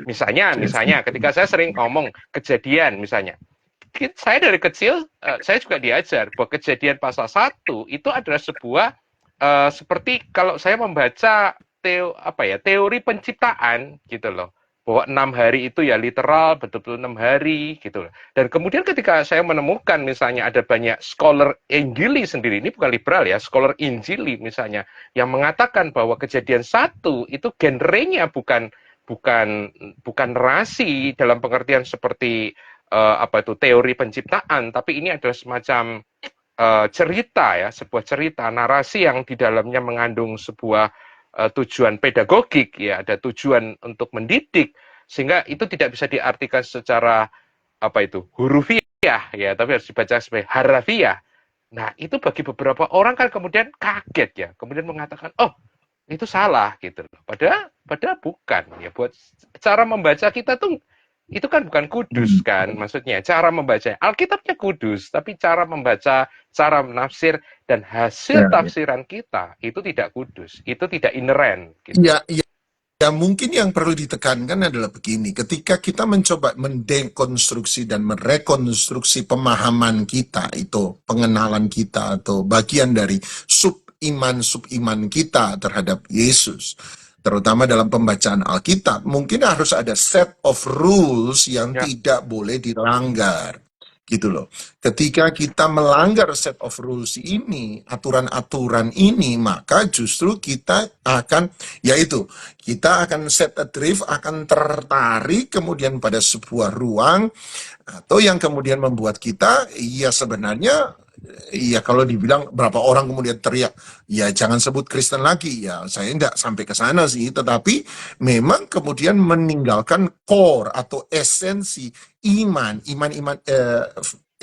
Misalnya ketika saya sering ngomong Kejadian misalnya, saya dari kecil saya juga diajar bahwa Kejadian pasal 1 itu adalah sebuah seperti kalau saya membaca teori penciptaan gitu loh, bahwa 6 hari itu ya literal betul-betul 6 hari gitu loh. Dan kemudian ketika saya menemukan misalnya ada banyak scholar Injili sendiri, ini bukan liberal ya, scholar Injili misalnya, yang mengatakan bahwa Kejadian 1 itu genrenya bukan narasi dalam pengertian seperti teori penciptaan, tapi ini adalah semacam cerita ya, sebuah cerita narasi yang di dalamnya mengandung sebuah tujuan pedagogik ya, ada tujuan untuk mendidik, sehingga itu tidak bisa diartikan secara hurufiah ya, tapi harus dibaca sebagai harafiah. Nah, itu bagi beberapa orang kan kemudian kaget ya, kemudian mengatakan, oh itu salah gitu. Padahal bukan ya, buat cara membaca kita tuh itu kan bukan kudus kan, maksudnya cara membaca Alkitabnya kudus, tapi cara membaca, cara menafsir dan hasil tafsiran kita itu tidak kudus, itu tidak ineren gitu. Ya, mungkin yang perlu ditekankan adalah begini, ketika kita mencoba mendekonstruksi dan merekonstruksi pemahaman kita, itu pengenalan kita atau bagian dari sub-iman kita terhadap Yesus, terutama dalam pembacaan Alkitab, mungkin harus ada set of rules yang Ya, tidak boleh dilanggar. Gitu loh. Ketika kita melanggar set of rules ini, aturan-aturan ini, maka justru kita akan, yaitu, kita akan set adrift, akan tertarik kemudian pada sebuah ruang, atau yang kemudian membuat kita, ya sebenarnya, iya kalau dibilang berapa orang kemudian teriak, ya jangan sebut Kristen lagi, ya saya enggak sampai ke sana sih, tetapi memang kemudian meninggalkan core atau esensi iman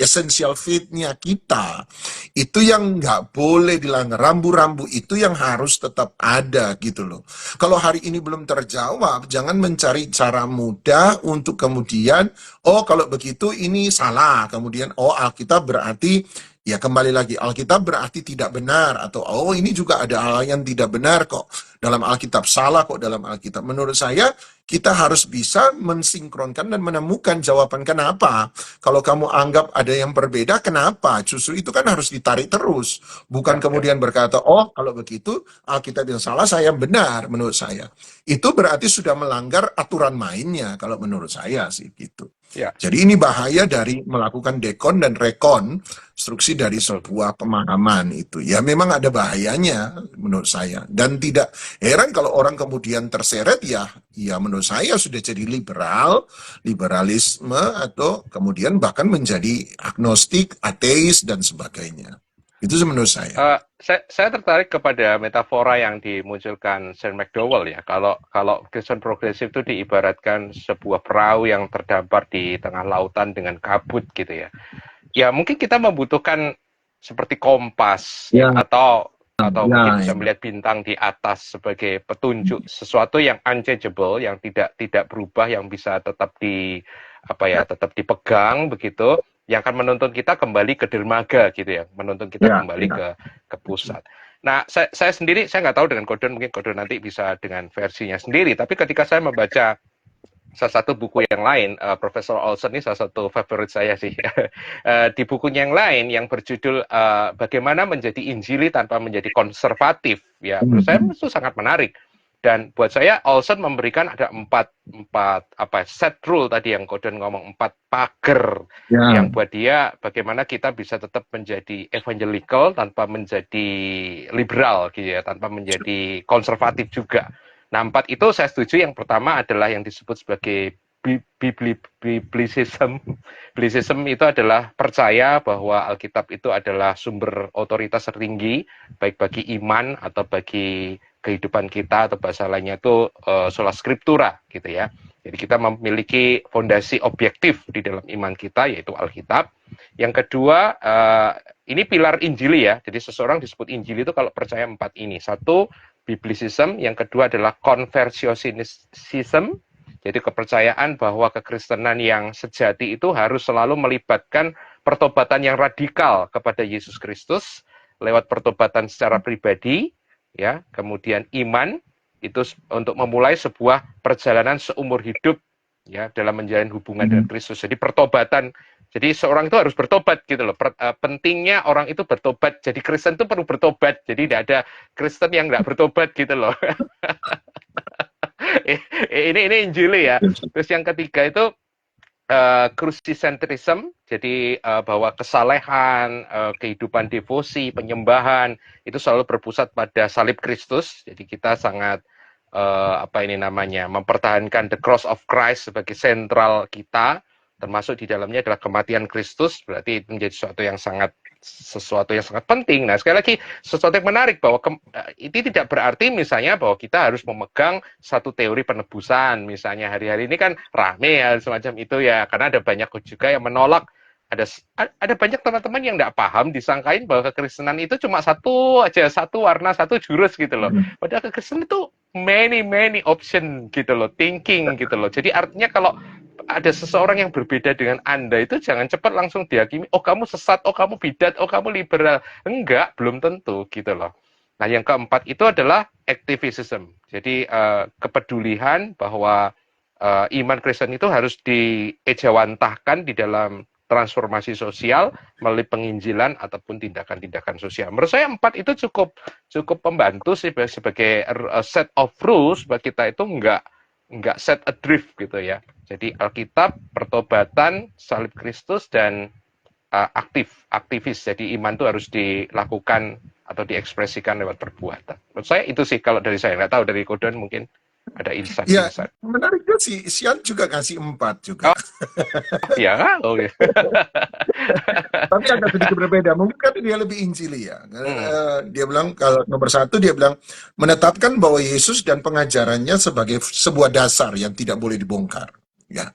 essential faith-nya kita, itu yang nggak boleh dilanggar, rambu-rambu itu yang harus tetap ada gitu loh. Kalau hari ini belum terjawab, jangan mencari cara mudah untuk kemudian, oh kalau begitu ini salah, kemudian oh Alkitab berarti, ya kembali lagi, Alkitab berarti tidak benar, atau oh ini juga ada hal yang tidak benar kok dalam Alkitab, salah kok dalam Alkitab. Menurut saya, kita harus bisa mensinkronkan dan menemukan jawaban kenapa. Kalau kamu anggap ada yang berbeda, kenapa? Justru itu kan harus ditarik terus. Bukan ya, ya, kemudian berkata, oh kalau begitu Alkitab yang salah, saya yang benar menurut saya. Itu berarti sudah melanggar aturan mainnya, kalau menurut saya sih gitu. ya. Jadi ini bahaya dari melakukan dekon dan rekonstruksi dari sebuah pemahaman itu. Ya memang ada bahayanya menurut saya. Dan tidak heran kalau orang kemudian terseret, ya menurut saya sudah jadi liberalisme, atau kemudian bahkan menjadi agnostik, ateis, dan sebagainya. Itu menurut saya. Saya tertarik kepada metafora yang dimunculkan Sean McDowell ya. Kalau Kristen progresif itu diibaratkan sebuah perahu yang terdampar di tengah lautan dengan kabut gitu ya. Ya mungkin kita membutuhkan seperti kompas Ya, atau mungkin ya, bisa ya. melihat bintang di atas sebagai petunjuk sesuatu yang unchangeable, yang tidak berubah, yang bisa tetap tetap dipegang begitu, yang akan menuntun kita kembali ke dermaga gitu ya, menuntun kita Ya, kembali ya. ke pusat. Nah, saya sendiri, saya nggak tahu dengan Gordon, mungkin Gordon nanti bisa dengan versinya sendiri, tapi ketika saya membaca salah satu buku yang lain, Profesor Olson ini salah satu favorit saya sih. Di bukunya yang lain yang berjudul Bagaimana Menjadi Injili Tanpa Menjadi Konservatif, ya menurut saya itu sangat menarik. Dan buat saya Olson memberikan ada empat set rule tadi yang Gordon ngomong, 4 pagar Ya. yang buat dia bagaimana kita bisa tetap menjadi evangelical tanpa menjadi liberal gitu ya, tanpa menjadi konservatif juga. Nah, 4 itu saya setuju. Yang pertama adalah yang disebut sebagai biblicism. Biblicism itu adalah percaya bahwa Alkitab itu adalah sumber otoritas tertinggi, baik bagi iman atau bagi kehidupan kita, atau bahasa lainnya itu sola scriptura gitu ya. Jadi kita memiliki fondasi objektif di dalam iman kita, yaitu Alkitab. Yang kedua, ini pilar Injili ya. Jadi seseorang disebut Injili itu kalau percaya 4 ini. Satu, biblicism. Yang kedua adalah conversionism. Jadi kepercayaan bahwa kekristenan yang sejati itu harus selalu melibatkan pertobatan yang radikal kepada Yesus Kristus lewat pertobatan secara pribadi, ya. Kemudian iman itu untuk memulai sebuah perjalanan seumur hidup, ya, dalam menjalin hubungan dengan Kristus. Jadi pertobatan, jadi seorang itu harus bertobat gitu loh. Pentingnya orang itu bertobat. Jadi Kristen itu perlu bertobat. Jadi tidak ada Kristen yang nggak bertobat gitu loh. ini Injili ya. Terus yang ketiga itu crucicentrism, jadi bahwa kesalehan, kehidupan devosi, penyembahan itu selalu berpusat pada salib Kristus. Jadi kita sangat mempertahankan the cross of Christ sebagai sentral kita, termasuk di dalamnya adalah kematian Kristus. Berarti itu menjadi sesuatu yang sangat penting. Nah, sekali lagi sesuatu yang menarik bahwa ini tidak berarti misalnya bahwa kita harus memegang satu teori penebusan. Misalnya hari-hari ini kan rame ya semacam itu ya, karena ada banyak juga yang menolak. Ada banyak teman-teman yang tidak paham, disangkain bahwa kekristenan itu cuma satu warna, satu jurus gitu loh. Padahal kekristenan itu many option gitu loh, thinking gitu loh. Jadi artinya kalau ada seseorang yang berbeda dengan Anda itu jangan cepat langsung dihakimi, oh kamu sesat, oh kamu bidat, oh kamu liberal. Enggak, belum tentu gitu loh. Nah, yang keempat itu adalah activism. Jadi kepedulian bahwa iman Kristen itu harus diejawantahkan di dalam transformasi sosial melalui penginjilan ataupun tindakan-tindakan sosial. Menurut saya 4 itu cukup membantu sih sebagai set of rules bahwa kita itu nggak set adrift gitu ya. Jadi Alkitab, pertobatan, salib Kristus, dan aktivis. Jadi iman itu harus dilakukan atau diekspresikan lewat perbuatan. Menurut saya itu sih kalau dari saya. Nggak tahu dari Kodon mungkin ada Ya, insight. menarik juga sih. Sian juga kasih 4 juga. Oh, ya, oh, ya. Tapi agak sedikit berbeda. Mungkin kan dia lebih injili ya. Dia bilang kalau nomor 1 dia bilang menetapkan bahwa Yesus dan pengajarannya sebagai sebuah dasar yang tidak boleh dibongkar. Ya.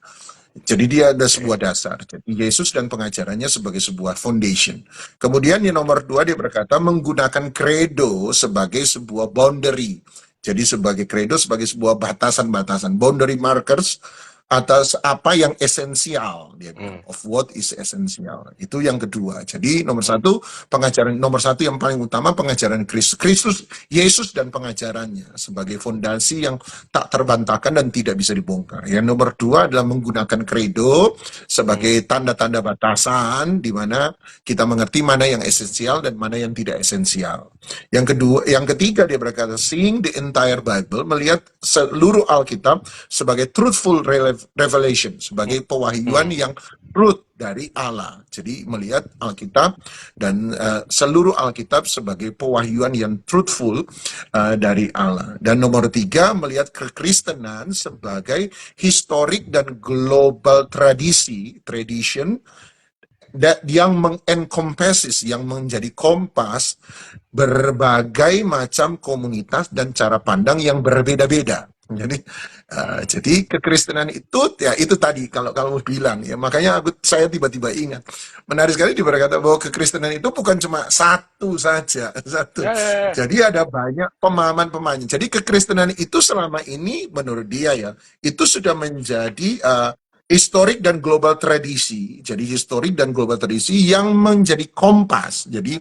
Jadi dia ada sebuah dasar. Jadi Yesus dan pengajarannya sebagai sebuah foundation. Kemudian yang nomor 2 dia berkata menggunakan credo sebagai sebuah boundary. Jadi sebagai credo sebagai sebuah batasan-batasan, boundary markers atas apa yang esensial, dia bilang, of what is essential. Itu yang kedua. Jadi nomor 1 pengajaran, nomor 1 yang paling utama pengajaran Kristus, Yesus dan pengajarannya sebagai fondasi yang tak terbantahkan dan tidak bisa dibongkar. Yang nomor 2 adalah menggunakan credo sebagai tanda-tanda batasan di mana kita mengerti mana yang esensial dan mana yang tidak esensial. Yang ketiga dia berkata seeing the entire Bible, melihat seluruh Alkitab sebagai truthful revelation, sebagai pewahyuan yang truth dari Allah. Jadi melihat Alkitab dan seluruh Alkitab sebagai pewahyuan yang truthful dari Allah. Dan nomor 3 melihat kekristenan sebagai historik dan global tradition yang mengencompasses, yang menjadi kompas berbagai macam komunitas dan cara pandang yang berbeda-beda. Jadi kekristenan itu ya itu tadi kalau kamu bilang ya, makanya saya tiba-tiba ingat menarik sekali dia berkata bahwa kekristenan itu bukan cuma satu saja satu. Jadi ada banyak pemahaman-pemahaman. Jadi kekristenan itu selama ini menurut dia ya itu sudah menjadi historik dan global tradisi. Jadi historik dan global tradisi yang menjadi kompas. Jadi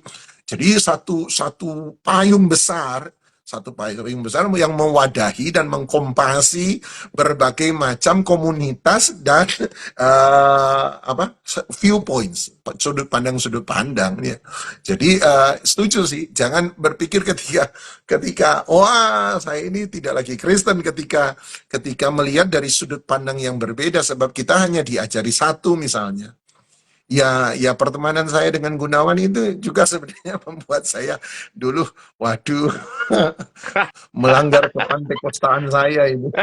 satu payung besar yang mewadahi dan mengkompasi berbagai macam komunitas dan viewpoints, sudut pandang ya. Jadi setuju sih, jangan berpikir ketika wah saya ini tidak lagi Kristen ketika melihat dari sudut pandang yang berbeda, sebab kita hanya diajari satu misalnya. Ya pertemanan saya dengan Gunawan itu juga sebenarnya membuat saya dulu, waduh, melanggar kepantekostaan saya ini.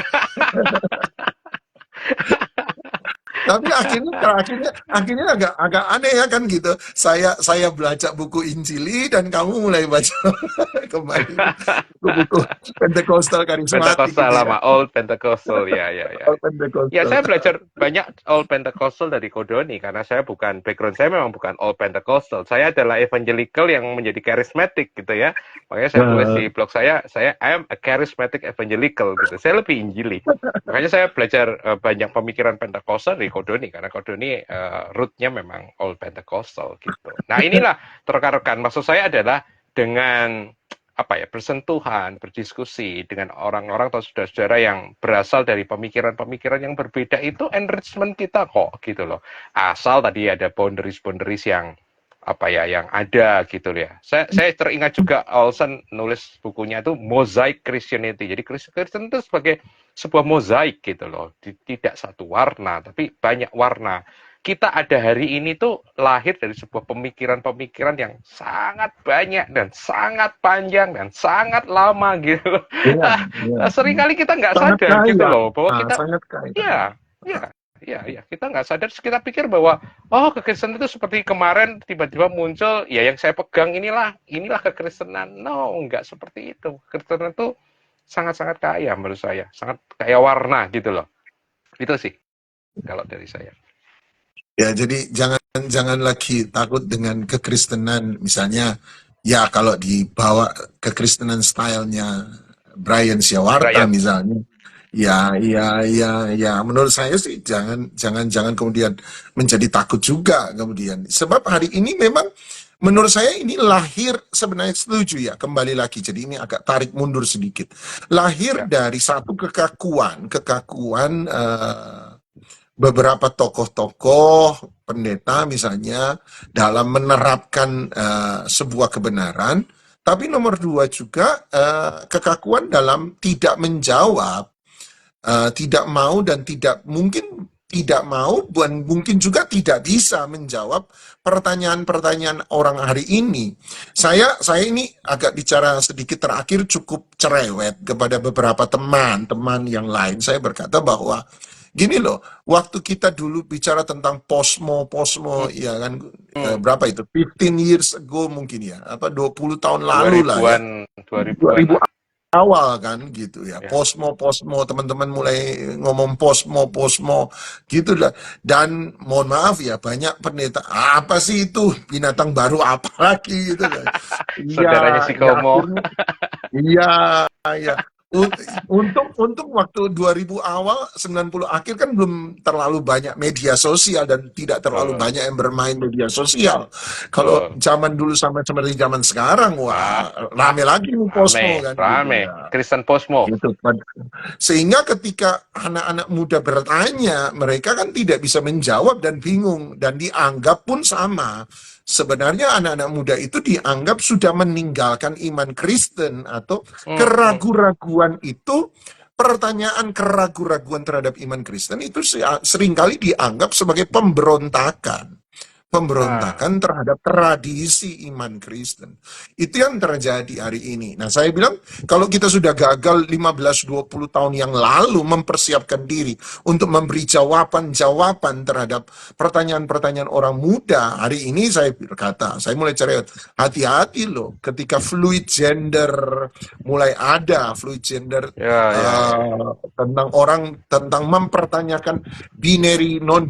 Tapi akhirnya agak aneh ya kan gitu. Saya belajar buku Injili dan kamu mulai baca kembali buku-buku Pentecostal karismatik Pentecostal gitu ya. lama, Old Pentecostal, ya. Old Pentecostal. Ya, saya belajar banyak Old Pentecostal dari Kodoni karena background saya memang bukan Old Pentecostal. Saya adalah evangelical yang menjadi charismatic gitu ya. Makanya saya tulis di blog saya I am a charismatic evangelical gitu. Saya lebih Injili. Makanya saya belajar banyak pemikiran Pentecostal dari Kodoni karena Kodoni rootnya memang Old Pentecostal gitu. Nah, inilah rekan-rekan, maksud saya adalah dengan bersentuhan, berdiskusi dengan orang-orang atau saudara-saudara yang berasal dari pemikiran-pemikiran yang berbeda, itu enrichment kita kok gitu loh. Asal tadi ada boundaries yang yang ada gitu ya. Saya teringat juga Olsen nulis bukunya itu Mosaic Christianity. Jadi Kristen itu sebagai sebuah mozaik gitu loh. Tidak satu warna tapi banyak warna. Kita ada hari ini tuh lahir dari sebuah pemikiran-pemikiran yang sangat banyak dan sangat panjang dan sangat lama gitu loh. Seringkali kita nggak sadar gitu loh bahwa kita sangat kaya. Kita nggak sadar, kita pikir bahwa kekristenan itu seperti kemarin tiba-tiba muncul ya yang saya pegang inilah kekristenan. No, nggak seperti itu. Kekristenan itu sangat-sangat kaya menurut saya, sangat kaya warna gitu loh. Itu sih kalau dari saya. Ya, jadi jangan lagi takut dengan kekristenan. Misalnya, ya kalau dibawa kekristenan stylenya Brian Syawarta misalnya, ya, menurut saya sih jangan kemudian menjadi takut juga kemudian. Sebab hari ini memang menurut saya ini lahir, sebenarnya setuju ya, kembali lagi. Jadi ini agak tarik mundur sedikit. Lahir dari satu kekakuan beberapa tokoh-tokoh pendeta misalnya dalam menerapkan sebuah kebenaran, tapi nomor dua juga kekakuan dalam tidak menjawab, tidak mau dan tidak mungkin tidak mau dan mungkin juga tidak bisa menjawab pertanyaan-pertanyaan orang hari ini. Saya ini agak bicara sedikit terakhir cukup cerewet kepada beberapa teman-teman yang lain. Saya berkata bahwa gini loh, waktu kita dulu bicara tentang posmo, Hmm, ya kan, hmm. berapa itu? 15 years ago mungkin ya, apa 20 tahun lalu lah ya. 2000-an 2000-an 2000 lah awal kan gitu ya. ya. Posmo, teman-teman mulai ngomong posmo gitu lah. Dan mohon maaf ya, banyak pendeta, apa sih itu binatang baru apa lagi gitu lah. Iya, Saudaranya si ya Komo. akhirnya iya, ya. Untuk waktu 2000 awal, 90 akhir kan belum terlalu banyak media sosial dan tidak terlalu Betul, banyak yang bermain media sosial. Kalau betul. zaman dulu sama seperti zaman sekarang, Ah, wah ah, rame lagi nih Posmo rame, kan gitu rame. ya. Kristen Posmo. Gitu. Sehingga ketika anak-anak muda bertanya, mereka kan tidak bisa menjawab dan bingung dan dianggap pun sama. Sebenarnya anak-anak muda itu dianggap sudah meninggalkan iman Kristen atau Hmm, hmm. keraguan-raguan itu, pertanyaan keraguan-raguan terhadap iman Kristen itu seringkali dianggap sebagai pemberontakan. Ah, Pemberontakan terhadap tradisi iman Kristen. Itu yang terjadi hari ini. Nah, saya bilang kalau kita sudah gagal 15-20 tahun yang lalu mempersiapkan diri untuk memberi jawaban-jawaban terhadap pertanyaan-pertanyaan orang muda, hari ini saya berkata, saya mulai cerewet, hati-hati loh ketika fluid gender mulai ada, fluid gender ya, ya, ya. tentang mempertanyakan non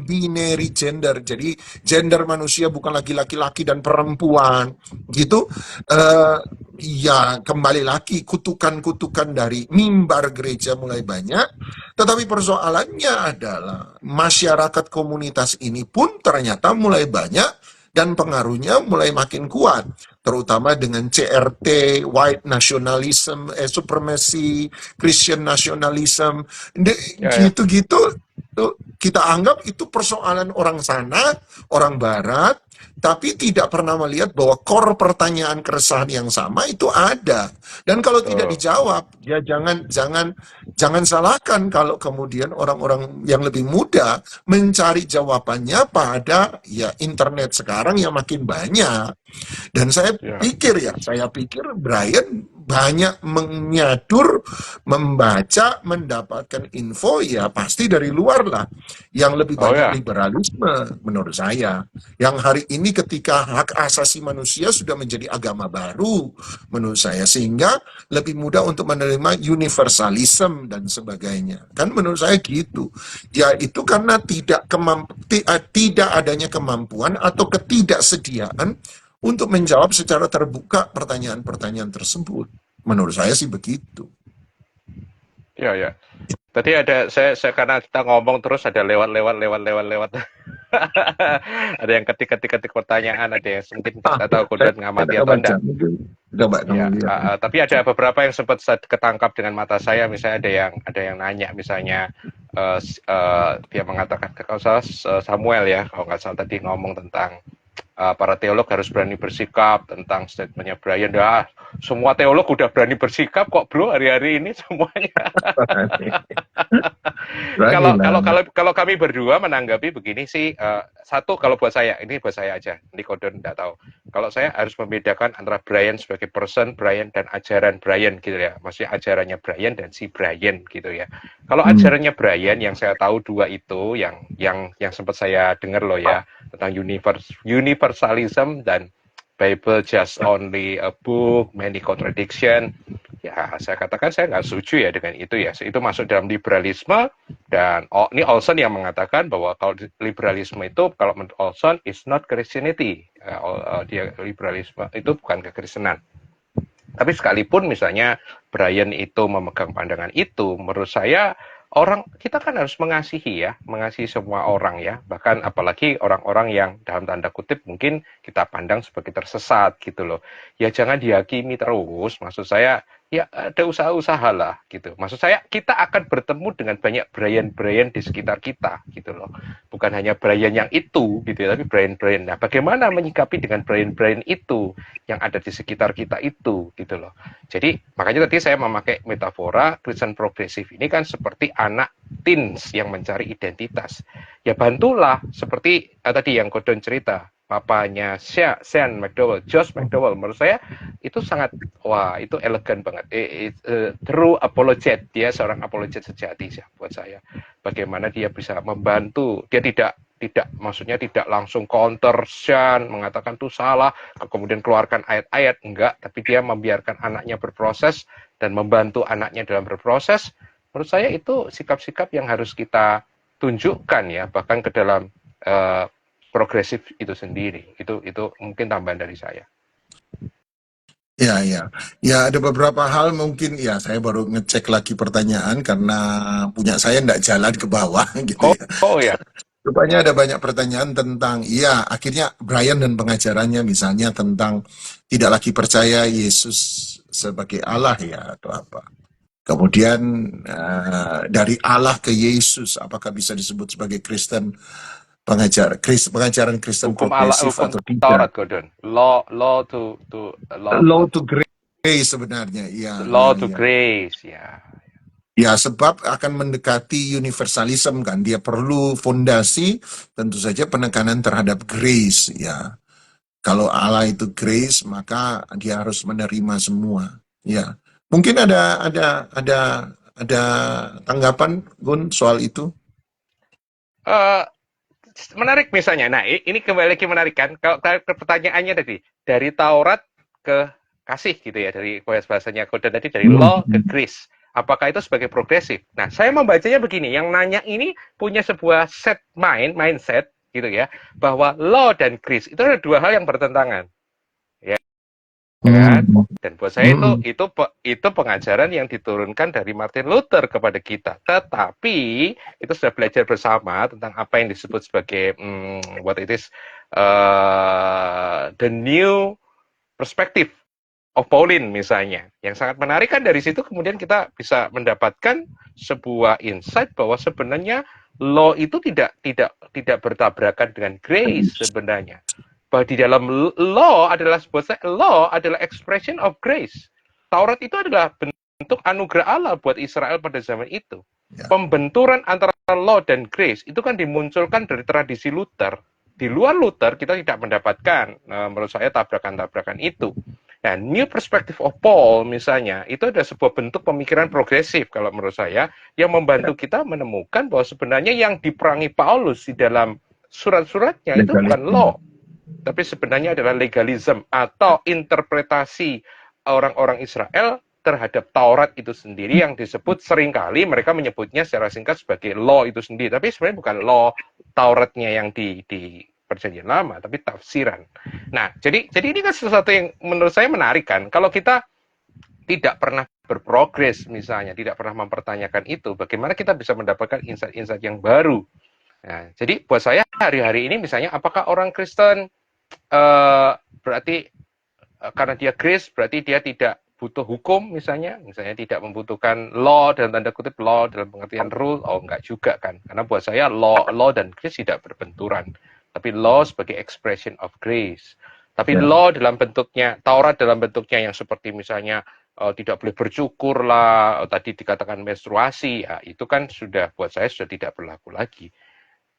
binary gender. Jadi gender manusia bukan lagi laki-laki dan perempuan gitu. eh, Ya kembali lagi kutukan-kutukan dari mimbar gereja mulai banyak, tetapi persoalannya adalah masyarakat komunitas ini pun ternyata mulai banyak dan pengaruhnya mulai makin kuat, terutama dengan CRT, white nationalism, supremacy, Christian nationalism, Ya, ya. gitu-gitu. Kita anggap itu persoalan orang sana, orang barat, tapi tidak pernah melihat bahwa core pertanyaan keresahan yang sama itu ada. Dan kalau tidak Betul. dijawab, ya jangan jangan jangan salahkan kalau kemudian orang-orang yang lebih muda mencari jawabannya pada ya internet sekarang yang makin banyak. Dan Ya. saya pikir Brian banyak menyadur, membaca, mendapatkan info ya pasti dari luar lah. Yang lebih Oh banyak ya. liberalisme menurut saya. Yang hari ini ketika hak asasi manusia sudah menjadi agama baru menurut saya. Sehingga lebih mudah untuk menerima universalism dan sebagainya. Kan menurut saya gitu. Ya itu karena tidak adanya kemampuan atau ketidaksediaan untuk menjawab secara terbuka pertanyaan-pertanyaan tersebut. Menurut saya sih begitu. Ya, ya. Tadi ada saya karena kita ngomong terus ada lewat. Ada yang ketik pertanyaan, ada yang mungkin nggak Ya, tahu saya kudet ngamati tidak atau kebaca. enggak. Mungkin coba kamu Ya, lihat. tapi ada beberapa yang sempat ketangkap dengan mata saya. Misalnya ada yang nanya, misalnya dia mengatakan kalau salah Samuel ya, kalau nggak salah tadi ngomong tentang para teolog harus berani bersikap tentang statementnya Brian. Dah, semua teolog udah berani bersikap kok bro hari-hari ini semuanya. Berani Kalau lah. kalau kalau kalau kami berdua menanggapi begini sih, satu kalau buat saya, ini buat saya aja, Nikodon nggak tahu. Kalau saya harus membedakan antara Brian sebagai person, Brian dan ajaran Brian gitu ya. Maksudnya ajarannya Brian dan si Brian gitu ya. Kalau Hmm. ajarannya Brian yang saya tahu dua itu, yang sempat saya dengar loh ya, tentang universalism dan Bible just only a book, many contradiction. Ya, saya katakan saya nggak setuju ya dengan itu ya. Itu masuk dalam liberalisme dan ini Olson yang mengatakan bahwa kalau liberalisme itu kalau menurut Olson is not Christianity. Dia liberalisme itu bukan kekristenan. Tapi sekalipun misalnya Brian itu memegang pandangan itu, menurut saya kita kan harus mengasihi ya, mengasihi semua orang ya, bahkan apalagi orang-orang yang dalam tanda kutip mungkin kita pandang sebagai tersesat gitu loh. Ya jangan dihakimi terus, maksud saya ya ada usaha-usaha lah gitu. Maksud saya kita akan bertemu dengan banyak Brian-Brian di sekitar kita gitu loh. Bukan hanya Brian yang itu gitu ya, tapi Brian-Brian. Nah, bagaimana menyikapi dengan Brian-Brian itu yang ada di sekitar kita itu gitu loh. Jadi makanya tadi saya memakai metafora Kristen progresif ini kan seperti anak teens yang mencari identitas. Ya bantulah seperti tadi yang Gordon cerita, papanya Sean McDowell, Josh McDowell, menurut saya itu sangat, wah itu elegan banget. True apologet, dia seorang apologet sejati sih buat saya. Bagaimana dia bisa membantu, dia tidak maksudnya tidak langsung counter Sean, mengatakan itu salah, kemudian keluarkan ayat-ayat, enggak, tapi dia membiarkan anaknya berproses dan membantu anaknya dalam berproses. Menurut saya itu sikap-sikap yang harus kita tunjukkan ya, bahkan ke dalam progresif itu sendiri. Itu mungkin tambahan dari saya. Ya, ya. Ya, ada beberapa hal mungkin, ya saya baru ngecek lagi pertanyaan karena punya saya nggak jalan ke bawah gitu Oh, ya. oh ya. Rupanya ada banyak pertanyaan tentang, iya akhirnya Brian dan pengajarannya misalnya tentang tidak lagi percaya Yesus sebagai Allah ya atau apa. Kemudian dari Allah ke Yesus, apakah bisa disebut sebagai Kristen pengajaran Kristen Hukum Allah, progresif hukum atau tidak? Taurat, Gordon. Law to Law to grace sebenarnya, iya, law iya, to iya. grace, ya. Ya, sebab akan mendekati universalism kan. Dia perlu fondasi, tentu saja penekanan terhadap grace ya. Kalau Allah itu grace, maka dia harus menerima semua. Ya. Mungkin ada tanggapan Gun soal itu? Uh, Menarik misalnya. Nah, ini kembali lagi menarik kan. Kalau pertanyaannya tadi dari Taurat ke kasih gitu ya, dari bahasanya kode tadi dari law ke grace. Apakah itu sebagai progresif? Nah, saya membacanya begini. Yang nanya ini punya sebuah mindset gitu ya, bahwa law dan grace itu ada dua hal yang bertentangan. Ya kan? Dan buat saya itu pengajaran yang diturunkan dari Martin Luther kepada kita. Tetapi itu sudah belajar bersama tentang apa yang disebut sebagai what it is the new perspective of Pauline misalnya. Yang sangat menarik kan dari situ kemudian kita bisa mendapatkan sebuah insight bahwa sebenarnya law itu tidak bertabrakan dengan grace sebenarnya, bahwa di dalam law adalah law adalah expression of grace. Taurat itu adalah bentuk anugerah Allah buat Israel pada zaman itu. Ya. Pembenturan antara law dan grace itu kan dimunculkan dari tradisi Luther. Di luar Luther kita tidak mendapatkan, menurut saya, tabrakan-tabrakan itu. Nah, new perspective of Paul misalnya, itu ada sebuah bentuk pemikiran progresif kalau menurut saya, yang membantu kita menemukan bahwa sebenarnya yang diperangi Paulus di dalam surat-suratnya itu bukan law, tapi sebenarnya adalah legalism atau interpretasi orang-orang Israel terhadap Taurat itu sendiri yang disebut seringkali mereka menyebutnya secara singkat sebagai law itu sendiri, tapi sebenarnya bukan law Tauratnya yang di Perjanjian Lama, tapi tafsiran. Nah, jadi ini kan sesuatu yang menurut saya menarik kan. Kalau kita tidak pernah berprogres misalnya, tidak pernah mempertanyakan itu, bagaimana kita bisa mendapatkan insight-insight yang baru? Nah, jadi buat saya hari-hari ini misalnya, apakah orang Kristen berarti karena dia grace berarti dia tidak butuh hukum misalnya tidak membutuhkan law dalam tanda kutip, law dalam pengertian rule? Oh, enggak juga kan, karena buat saya law dan grace tidak berbenturan, tapi law sebagai expression of grace. Tapi law dalam bentuknya, Taurat dalam bentuknya yang seperti misalnya tidak boleh bercukur lah, tadi dikatakan menstruasi, ya itu kan sudah buat saya sudah tidak berlaku lagi.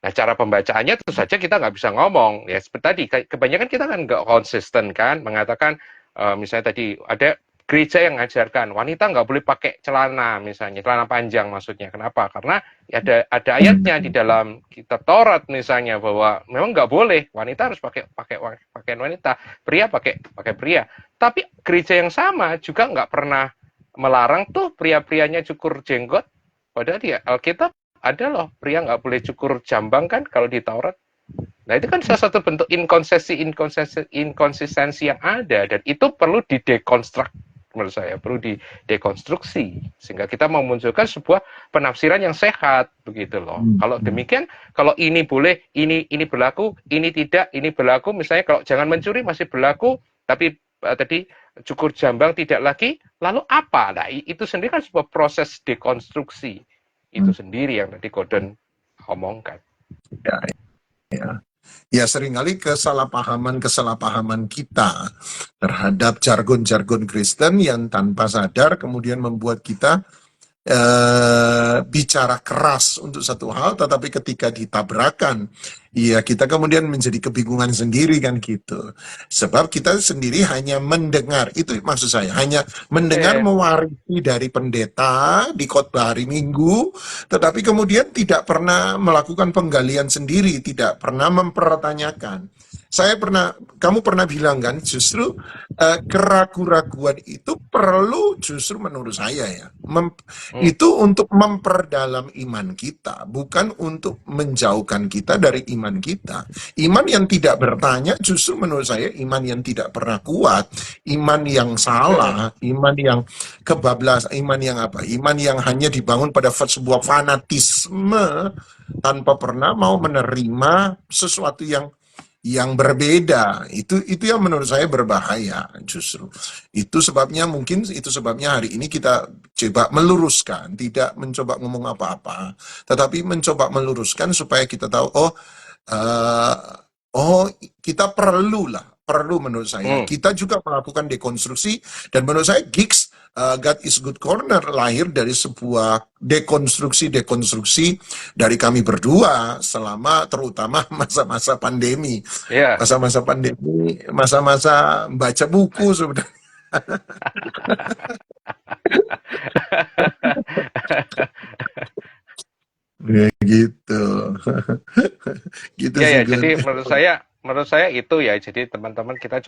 Nah, cara pembacaannya tentu saja kita nggak bisa ngomong. Ya, seperti tadi, kebanyakan kita kan nggak konsisten kan, mengatakan, misalnya tadi ada gereja yang mengajarkan wanita nggak boleh pakai celana, misalnya celana panjang maksudnya. Kenapa? Karena ada ayatnya di dalam kitab Taurat misalnya bahwa memang nggak boleh, wanita harus pakai pakaian wanita, pria pakai pria. Tapi gereja yang sama juga nggak pernah melarang tuh pria-prianya cukur jenggot. Padahal di Alkitab ada loh pria nggak boleh cukur jambang kan kalau di Taurat. Nah, itu kan salah satu bentuk inkonsistensi yang ada, dan itu perlu didekonstruk menurut saya, perlu didekonstruksi sehingga kita memunculkan sebuah penafsiran yang sehat begitu loh. Kalau demikian, kalau ini boleh, ini berlaku, ini tidak, ini berlaku, misalnya kalau jangan mencuri masih berlaku, tapi tadi cukur jambang tidak lagi, lalu apa? Nah, itu sendiri kan sebuah proses dekonstruksi itu sendiri yang tadi Gordon omongkan. Ya, ya. Ya, seringkali kesalahpahaman kita terhadap jargon-jargon Kristen yang tanpa sadar kemudian membuat kita bicara keras untuk satu hal, tetapi ketika ditabrakan, ya kita kemudian menjadi kebingungan sendiri kan gitu. Sebab kita sendiri hanya mendengar, itu maksud saya, hanya mendengar mewarisi dari pendeta di khotbah hari Minggu, tetapi kemudian tidak pernah melakukan penggalian sendiri, tidak pernah mempertanyakan. Kamu pernah bilang kan, justru keraguan-raguan itu perlu justru menurut saya ya, itu untuk memperdalam iman kita, bukan untuk menjauhkan kita dari iman kita. Iman yang tidak bertanya justru menurut saya iman yang tidak pernah kuat, iman yang salah, iman yang kebablasan, iman yang apa? Iman yang hanya dibangun pada sebuah fanatisme tanpa pernah mau menerima sesuatu yang berbeda. Itu yang menurut saya berbahaya justru. Itu sebabnya hari ini kita coba meluruskan, tidak mencoba ngomong apa-apa, tetapi mencoba meluruskan supaya kita tahu kita perlu menurut saya. Kita juga melakukan dekonstruksi, dan menurut saya Gigs God is Good Corner lahir dari sebuah dekonstruksi dari kami berdua selama terutama masa-masa pandemi. Masa-masa pandemi, masa-masa baca buku sebenarnya. Ya, gitu. Gitu ya, sih, ya, jadi menurut saya itu ya, jadi teman-teman kita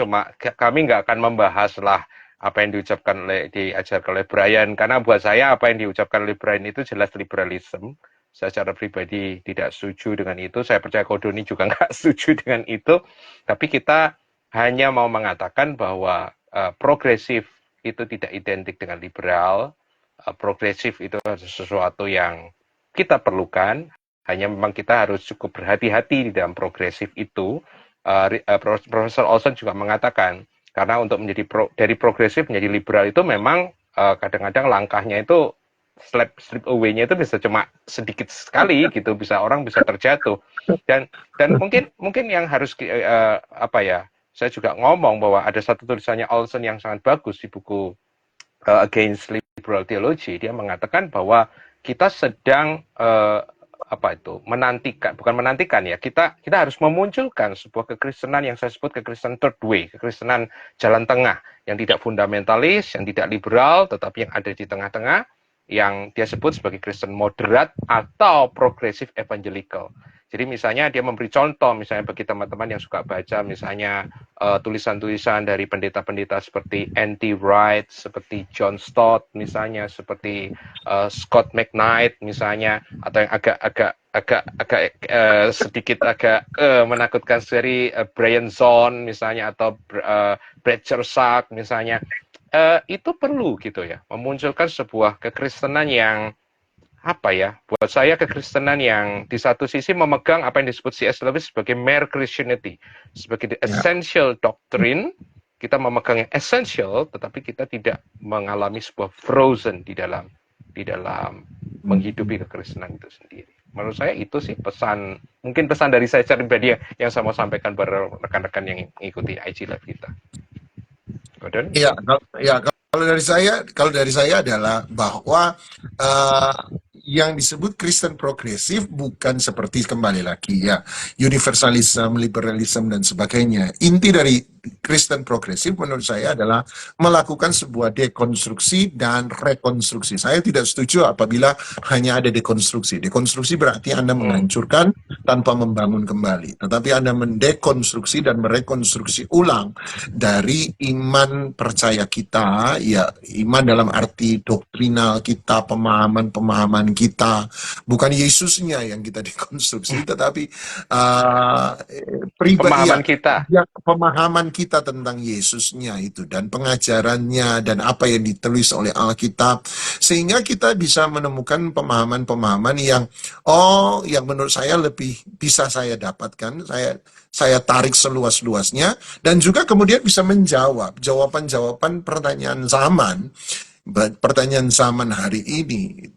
kami nggak akan membahas lah apa yang diajarkan oleh Brian, karena buat saya apa yang diucapkan oleh Brian itu jelas liberalisme. Saya secara pribadi tidak setuju dengan itu, saya percaya Kodoni juga nggak setuju dengan itu, tapi kita hanya mau mengatakan bahwa progresif itu tidak identik dengan liberal. Progresif itu sesuatu yang kita perlukan, hanya memang kita harus cukup berhati-hati di dalam progresif itu. Profesor Olson juga mengatakan, karena untuk dari progresif menjadi liberal itu memang kadang-kadang langkahnya itu slip away-nya itu bisa cuma sedikit sekali gitu, orang bisa terjatuh. Dan mungkin yang harus saya juga ngomong bahwa ada satu tulisannya Olson yang sangat bagus di buku Against Liberal Theology. Dia mengatakan bahwa kita sedang menantikan ya, kita harus memunculkan sebuah kekristenan yang saya sebut kekristenan third way, kekristenan jalan tengah, yang tidak fundamentalis, yang tidak liberal, tetapi yang ada di tengah-tengah, yang dia sebut sebagai Kristen moderat atau progressive evangelical. Jadi misalnya dia memberi contoh, misalnya bagi teman-teman yang suka baca misalnya tulisan-tulisan dari pendeta-pendeta seperti N.T. Wright, seperti John Stott misalnya, seperti Scott McKnight misalnya, atau yang agak sedikit menakutkan seri Brian Zahnd misalnya, atau Brad Jersak misalnya. Itu perlu gitu ya, memunculkan sebuah kekristenan yang buat saya kekristenan yang di satu sisi memegang apa yang disebut C.S. Lewis sebagai mere Christianity, sebagai the essential doctrine. Kita memegang yang essential, tetapi kita tidak mengalami sebuah frozen di dalam menghidupi kekristenan itu sendiri. Menurut saya itu sih mungkin pesan dari saya secara pribadi yang saya mau sampaikan kepada rekan-rekan yang mengikuti IG Live kita. Gordon? Ya, kalau dari saya adalah bahwa yang disebut Kristen progresif bukan seperti, kembali lagi ya, universalism, liberalism dan sebagainya. Inti dari Kristen progresif menurut saya adalah melakukan sebuah dekonstruksi dan rekonstruksi. Saya tidak setuju apabila hanya ada dekonstruksi. Dekonstruksi berarti Anda menghancurkan tanpa membangun kembali. Tetapi Anda mendekonstruksi dan merekonstruksi ulang dari iman percaya kita, ya iman dalam arti doktrinal kita, pemahaman kita, bukan Yesusnya yang kita dekonstruksi, tetapi pemahaman kita. Pemahaman kita tentang Yesusnya itu dan pengajarannya dan apa yang ditulis oleh Alkitab, sehingga kita bisa menemukan pemahaman-pemahaman yang menurut saya lebih bisa saya dapatkan, saya tarik seluas-luasnya, dan juga kemudian bisa menjawab jawaban-jawaban pertanyaan zaman hari ini,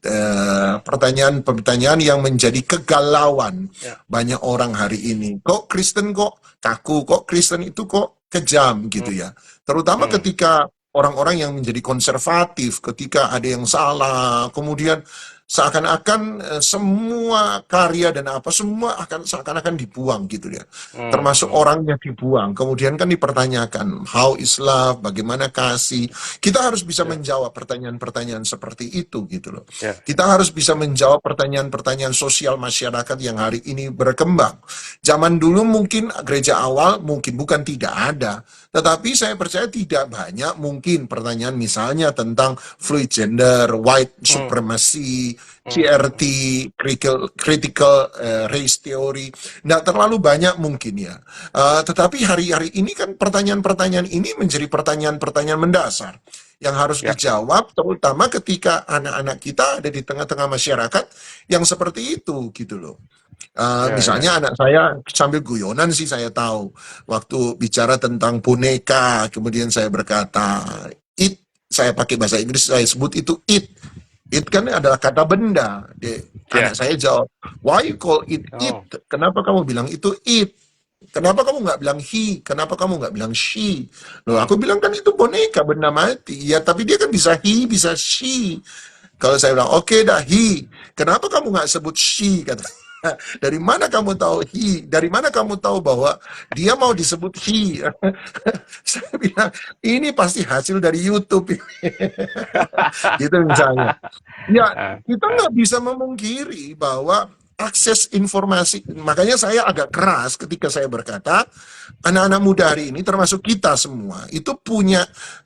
pertanyaan-pertanyaan yang menjadi kegalauan Ya. banyak orang hari ini. Kok Kristen kok kaku, kok Kristen itu kok kejam gitu Hmm. ya. Terutama Hmm. ketika orang-orang yang menjadi konservatif, ketika ada yang salah, kemudian seakan-akan semua karya dan apa semua akan seakan-akan dibuang gitu ya. Termasuk Hmm. orangnya dibuang. Kemudian kan dipertanyakan, how is love, bagaimana kasih. Kita harus bisa Ya. menjawab pertanyaan-pertanyaan seperti itu gitu loh. Ya. Kita harus bisa menjawab pertanyaan-pertanyaan sosial masyarakat yang hari ini berkembang. Zaman dulu mungkin gereja awal mungkin bukan tidak ada, tetapi saya percaya tidak banyak mungkin pertanyaan misalnya tentang fluid gender, white Hmm. supremacy, Hmm. CRT, critical race theory. Nggak terlalu banyak mungkin ya. Tetapi hari-hari ini kan pertanyaan-pertanyaan ini menjadi pertanyaan-pertanyaan mendasar yang harus Ya. dijawab, terutama ketika anak-anak kita ada di tengah-tengah masyarakat yang seperti itu gitu loh. Ya. Ya. Misalnya anak saya sambil guyonan sih saya tahu waktu bicara tentang boneka, kemudian saya berkata it, saya pakai bahasa Inggris, saya sebut itu it. It kan adalah kata benda. Anak Ya. saya jawab, why you call it it? Oh. Kenapa kamu bilang itu it? Kenapa kamu nggak bilang he? Kenapa kamu nggak bilang she? Loh, Hmm. aku bilang kan itu boneka benda mati. Ya, tapi dia kan bisa he, bisa she. Kalau saya bilang, oke dah he. Kenapa kamu nggak sebut she? Kata. Dari mana kamu tahu he? Dari mana kamu tahu bahwa dia mau disebut he? Saya bilang, ini pasti hasil dari YouTube. Gitu misalnya. Ya, Ah, kita ah. nggak bisa memungkiri bahwa akses informasi, makanya saya agak keras ketika saya berkata, anak-anak muda hari ini, termasuk kita semua, itu punya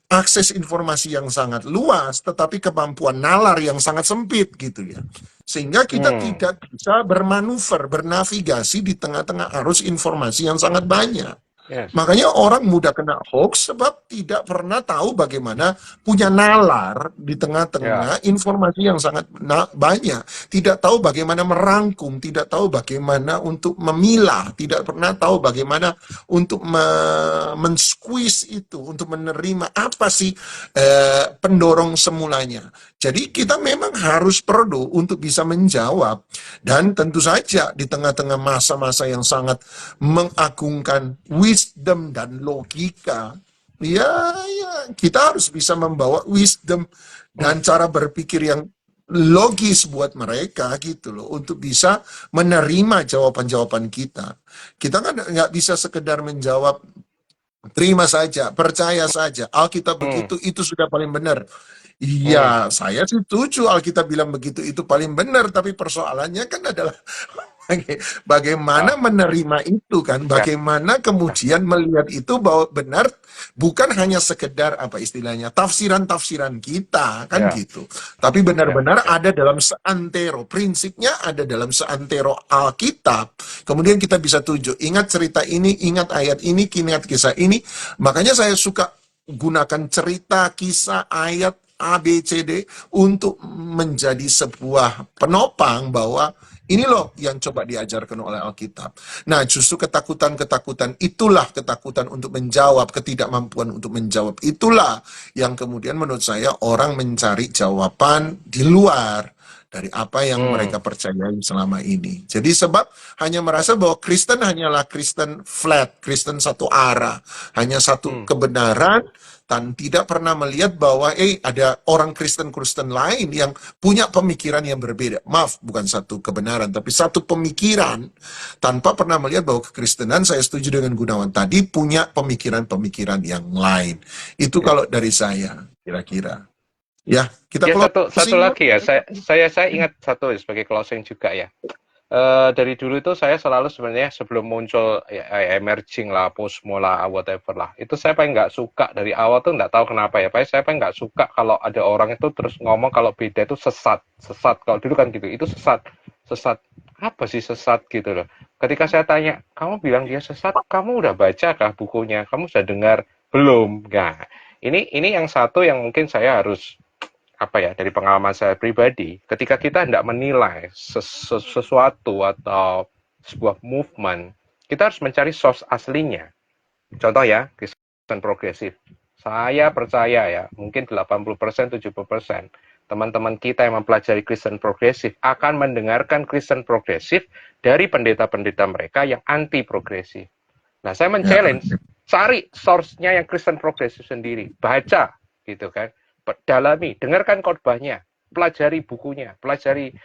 akses informasi yang sangat luas, tetapi kemampuan nalar yang sangat sempit gitu ya. Sehingga kita Hmm. tidak bisa bermanuver, bernavigasi di tengah-tengah arus informasi yang sangat banyak. Yes. Makanya orang mudah kena hoax sebab tidak pernah tahu bagaimana punya nalar di Ya. tengah-tengah informasi yang sangat banyak. Tidak tahu bagaimana merangkum, tidak tahu bagaimana untuk memilah, tidak pernah tahu bagaimana untuk men-squeeze itu, untuk menerima apa sih pendorong semulanya. Jadi kita memang harus perlu untuk bisa menjawab, dan tentu saja di tengah-tengah masa-masa yang sangat mengagungkan wisdom dan logika, ya kita harus bisa membawa wisdom Hmm. dan cara berpikir yang logis buat mereka gitu loh, untuk bisa menerima jawaban-jawaban kita. Kita kan nggak bisa sekedar menjawab terima saja, percaya saja, Alkitab Hmm. begitu, itu sudah paling benar. Hmm. Iya, saya setuju Alkitab bilang begitu, itu paling benar, tapi persoalannya kan adalah bagaimana Ah. menerima itu kan, Ya. bagaimana kemudian melihat itu bahwa benar, bukan hanya sekedar apa istilahnya tafsiran-tafsiran kita kan Ya. gitu, tapi Ya. benar-benar Ya. ada dalam seantero, prinsipnya ada dalam seantero Alkitab. Kemudian kita bisa tunjuk, ingat cerita ini, ingat ayat ini, ingat kisah ini. Makanya saya suka gunakan cerita, kisah, ayat A, B, C, D untuk menjadi sebuah penopang bahwa ini loh yang coba diajarkan oleh Alkitab. Nah, justru ketakutan-ketakutan itulah, ketakutan untuk menjawab, ketidakmampuan untuk menjawab itulah yang kemudian menurut saya orang mencari jawaban di luar dari apa yang Hmm. mereka percayai selama ini. Jadi sebab hanya merasa bahwa Kristen hanyalah Kristen flat, Kristen satu arah, hanya satu Hmm. kebenaran, dan tidak pernah melihat bahwa ada orang Kristen-Kristen lain yang punya pemikiran yang berbeda. Maaf, bukan satu kebenaran, tapi satu pemikiran, tanpa pernah melihat bahwa kekristenan, saya setuju dengan Gunawan tadi, punya pemikiran-pemikiran yang lain. Itu Ya. kalau dari saya, kira-kira. Ya, kita Ya, satu closing. lagi ya. Saya ingat satu sebagai closing juga ya. Dari dulu itu saya selalu sebenarnya sebelum muncul emerging lah, Postmo lah, whatever lah. Itu saya paling nggak suka dari awal tuh, nggak tahu kenapa ya. Saya paling nggak suka kalau ada orang itu terus ngomong kalau beda itu sesat, sesat. Kalau dulu kan gitu, itu sesat, sesat. Apa sih sesat gitu loh? Ketika saya tanya, kamu bilang dia sesat, kamu udah baca kah bukunya? Kamu sudah dengar? Belum. Nah, ini yang satu yang mungkin saya harus apa ya dari pengalaman saya pribadi. Ketika kita hendak menilai sesuatu atau sebuah movement, kita harus mencari source aslinya. Contoh ya, Kristen progresif. Saya percaya ya, mungkin 80%, 70% teman-teman kita yang mempelajari Kristen progresif akan mendengarkan Kristen progresif dari pendeta-pendeta mereka yang anti progresif. Nah, saya men-challenge, cari source-nya yang Kristen progresif sendiri, baca gitu kan, dalami, dengarkan khotbahnya, pelajari bukunya, pelajari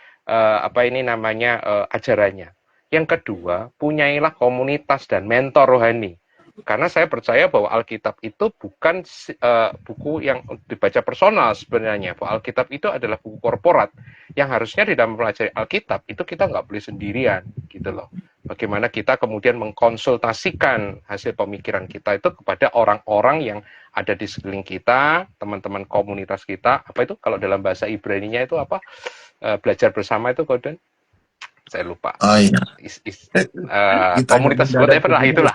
ajarannya. Yang kedua, punyailah komunitas dan mentor rohani. Karena saya percaya bahwa Alkitab itu bukan buku yang dibaca personal sebenarnya. Bahwa Alkitab itu adalah buku korporat yang harusnya di dalam mempelajari Alkitab itu kita nggak boleh sendirian gitu loh. Bagaimana kita kemudian mengkonsultasikan hasil pemikiran kita itu kepada orang-orang yang ada di sekeliling kita, teman-teman komunitas kita. Apa itu kalau dalam bahasa Ibrani-nya itu apa? Belajar bersama itu, Gordon? Saya lupa. Oh iya. Komunitas whatever lah itulah.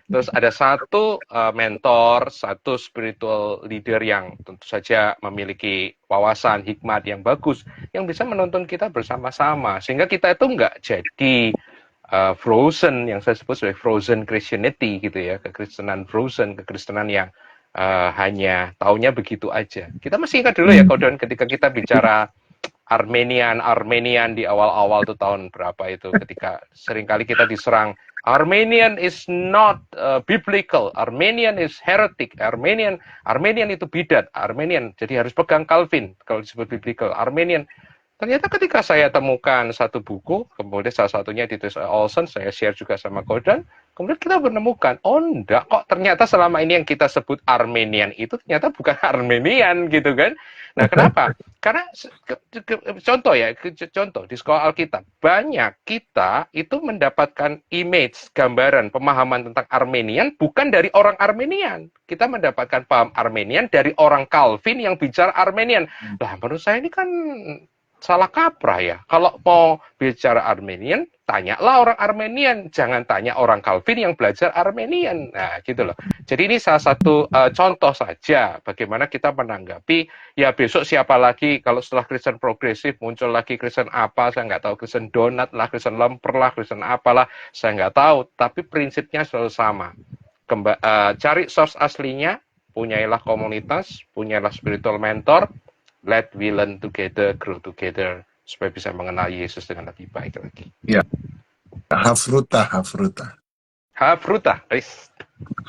Terus ada satu mentor, satu spiritual leader yang tentu saja memiliki wawasan, hikmat yang bagus, yang bisa menuntun kita bersama-sama, sehingga kita itu nggak jadi frozen, yang saya sebut sebagai frozen Christianity gitu ya, kekristenan frozen, kekristenan yang hanya taunya begitu aja. Kita masih ingat dulu ya, Kodon, ketika kita bicara Armenian di awal-awal tuh tahun berapa itu, ketika seringkali kita diserang Armenian is not biblical, Armenian is heretic, Armenian itu bidat, Armenian jadi harus pegang Calvin kalau disebut biblical, Armenian. Ternyata ketika saya temukan satu buku, kemudian salah satunya ditulis Olson, saya share juga sama Gordon, kemudian kita menemukan, oh enggak kok, ternyata selama ini yang kita sebut Armenian itu ternyata bukan Armenian gitu kan. Nah kenapa? Karena contoh di sekolah Alkitab, banyak kita itu mendapatkan image, gambaran, pemahaman tentang Armenian bukan dari orang Armenian. Kita mendapatkan paham Armenian dari orang Calvin yang bicara Armenian. Lah menurut saya ini kan salah kaprah ya. Kalau mau bicara Armenian, tanyalah orang Armenian, jangan tanya orang Calvin yang belajar Armenian. Nah, gitu loh. Jadi ini salah satu contoh saja bagaimana kita menanggapi, ya besok siapa lagi, kalau setelah Kristen progresif muncul lagi Kristen apa, saya nggak tahu, Kristen donat lah, Kristen lemper lah, Kristen apalah, saya nggak tahu. Tapi prinsipnya selalu sama. Cari source aslinya, punyailah komunitas, punyailah spiritual mentor, let we learn together, grow together, supaya bisa mengenal Yesus dengan lebih baik lagi. Ya, Hafruta.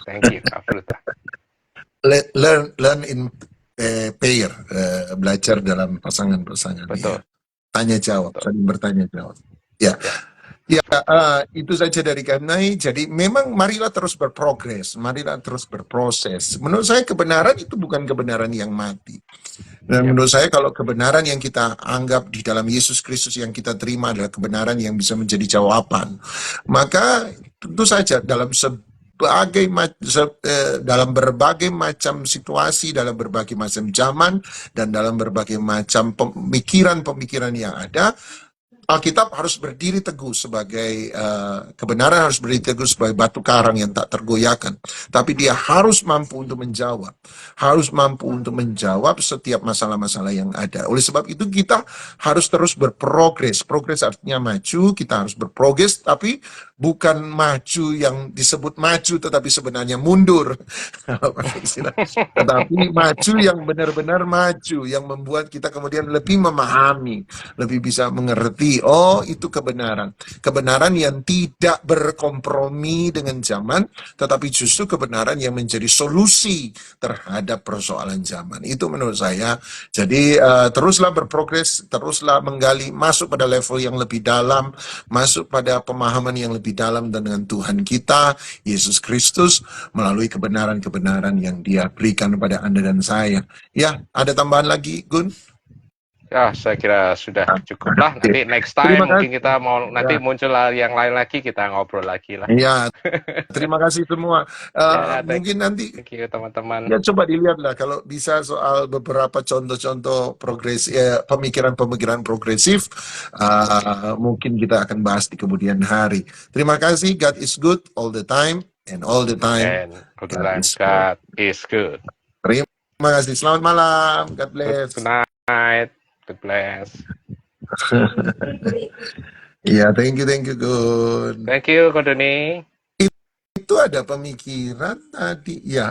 Thank you, Hafruta. Learn in pair, belajar dalam pasangan-pasangan. Betul. Ya. Tanya jawab, saling bertanya jawab. Ya. Itu saja dari kami. Jadi memang marilah terus berprogres, marilah terus berproses. Menurut saya kebenaran itu bukan kebenaran yang mati. Dan menurut saya kalau kebenaran yang kita anggap di dalam Yesus Kristus yang kita terima adalah kebenaran yang bisa menjadi jawaban, maka tentu saja dalam dalam berbagai macam situasi, dalam berbagai macam zaman, dan dalam berbagai macam pemikiran-pemikiran yang ada, Alkitab harus berdiri teguh sebagai kebenaran, harus berdiri teguh sebagai batu karang yang tak tergoyahkan. Tapi dia harus mampu untuk menjawab setiap masalah-masalah yang ada. Oleh sebab itu kita harus terus berprogres. Progres artinya maju, kita harus berprogres, tapi bukan maju yang disebut maju tetapi sebenarnya mundur. Tetapi maju yang benar-benar maju, yang membuat kita kemudian lebih memahami, lebih bisa mengerti. Oh, itu kebenaran. Kebenaran yang tidak berkompromi dengan zaman, tetapi justru kebenaran yang menjadi solusi terhadap persoalan zaman. Itu menurut saya. Jadi teruslah berprogres, teruslah menggali, masuk pada level yang lebih dalam, masuk pada pemahaman yang lebih dalam dengan Tuhan kita, Yesus Kristus, melalui kebenaran-kebenaran yang Dia berikan kepada Anda dan saya. Ya, ada tambahan lagi, Gun? Ya, saya kira sudah cukup lah. Oke. Nanti next Terima time mungkin kasih. kita mau nanti Ya, muncul yang lain lagi, kita ngobrol lagi lah. ya, terima kasih semua. Ya, thank Mungkin nanti you teman-teman. ya coba dilihat lah kalau bisa soal beberapa contoh-contoh pemikiran-pemikiran progresif, mungkin kita akan bahas di kemudian hari. Terima kasih. God is good all the time and all the time And good God time, is good. God is good. Terima kasih. Selamat malam. God bless. Good night. God bless. Ya, thank you, Gun. Thank you, Kodoni. Itu ada pemikiran tadi, ya,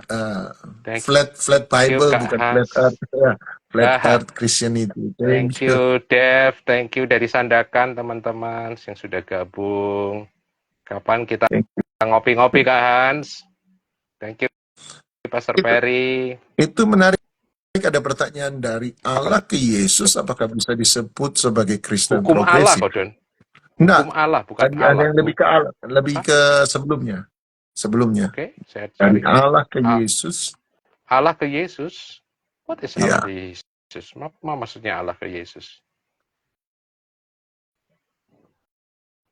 Thank flat you, Bible Kak bukan flat Hans. Earth, ya, flat Ah, Earth Christianity. thank Thank you. you, Dev. Thank you dari Sandakan, teman-teman yang sudah gabung. Kapan kita ngopi-ngopi, Kak Hans? Thank you, Pastor Itu, Perry. itu menarik. Ada pertanyaan dari Allah ke Yesus, apakah bisa disebut sebagai Kristen Hukum Allah, progresif? Kodon. Enggak, Hukum Allah, bukan tadi ada Allah. yang lebih ke Allah, lebih Hah? ke sebelumnya. Oke, saya Dari cari. Allah ke Yesus. Allah ke Yesus. What is Allah Ya, ke Yesus? Apa maksudnya Allah ke Yesus?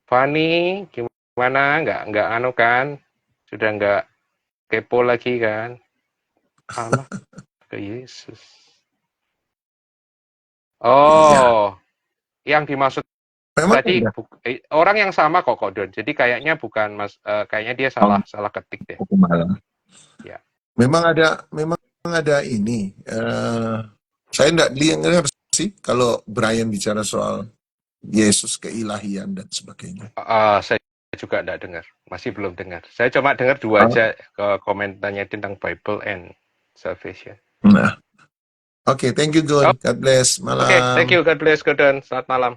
Fani, gimana? Nggak anu kan? Sudah nggak kepo lagi kan? Allah ke Yesus. iya. Oh, yang dimaksud Memang tadi ada orang yang sama kok Don. Jadi kayaknya bukan kayaknya dia salah ketik deh. hukum Allah. Ya. Memang ada ini. Saya enggak lihat sih kalau Brian bicara soal Yesus keilahian dan sebagainya. Saya juga enggak dengar, masih belum dengar. Saya cuma dengar dua aja komentarnya tentang Bible and salvation. Nah, oke, thank you, Gun. God bless. Oke, thank Malam. you. God bless, Gordon. Selamat malam.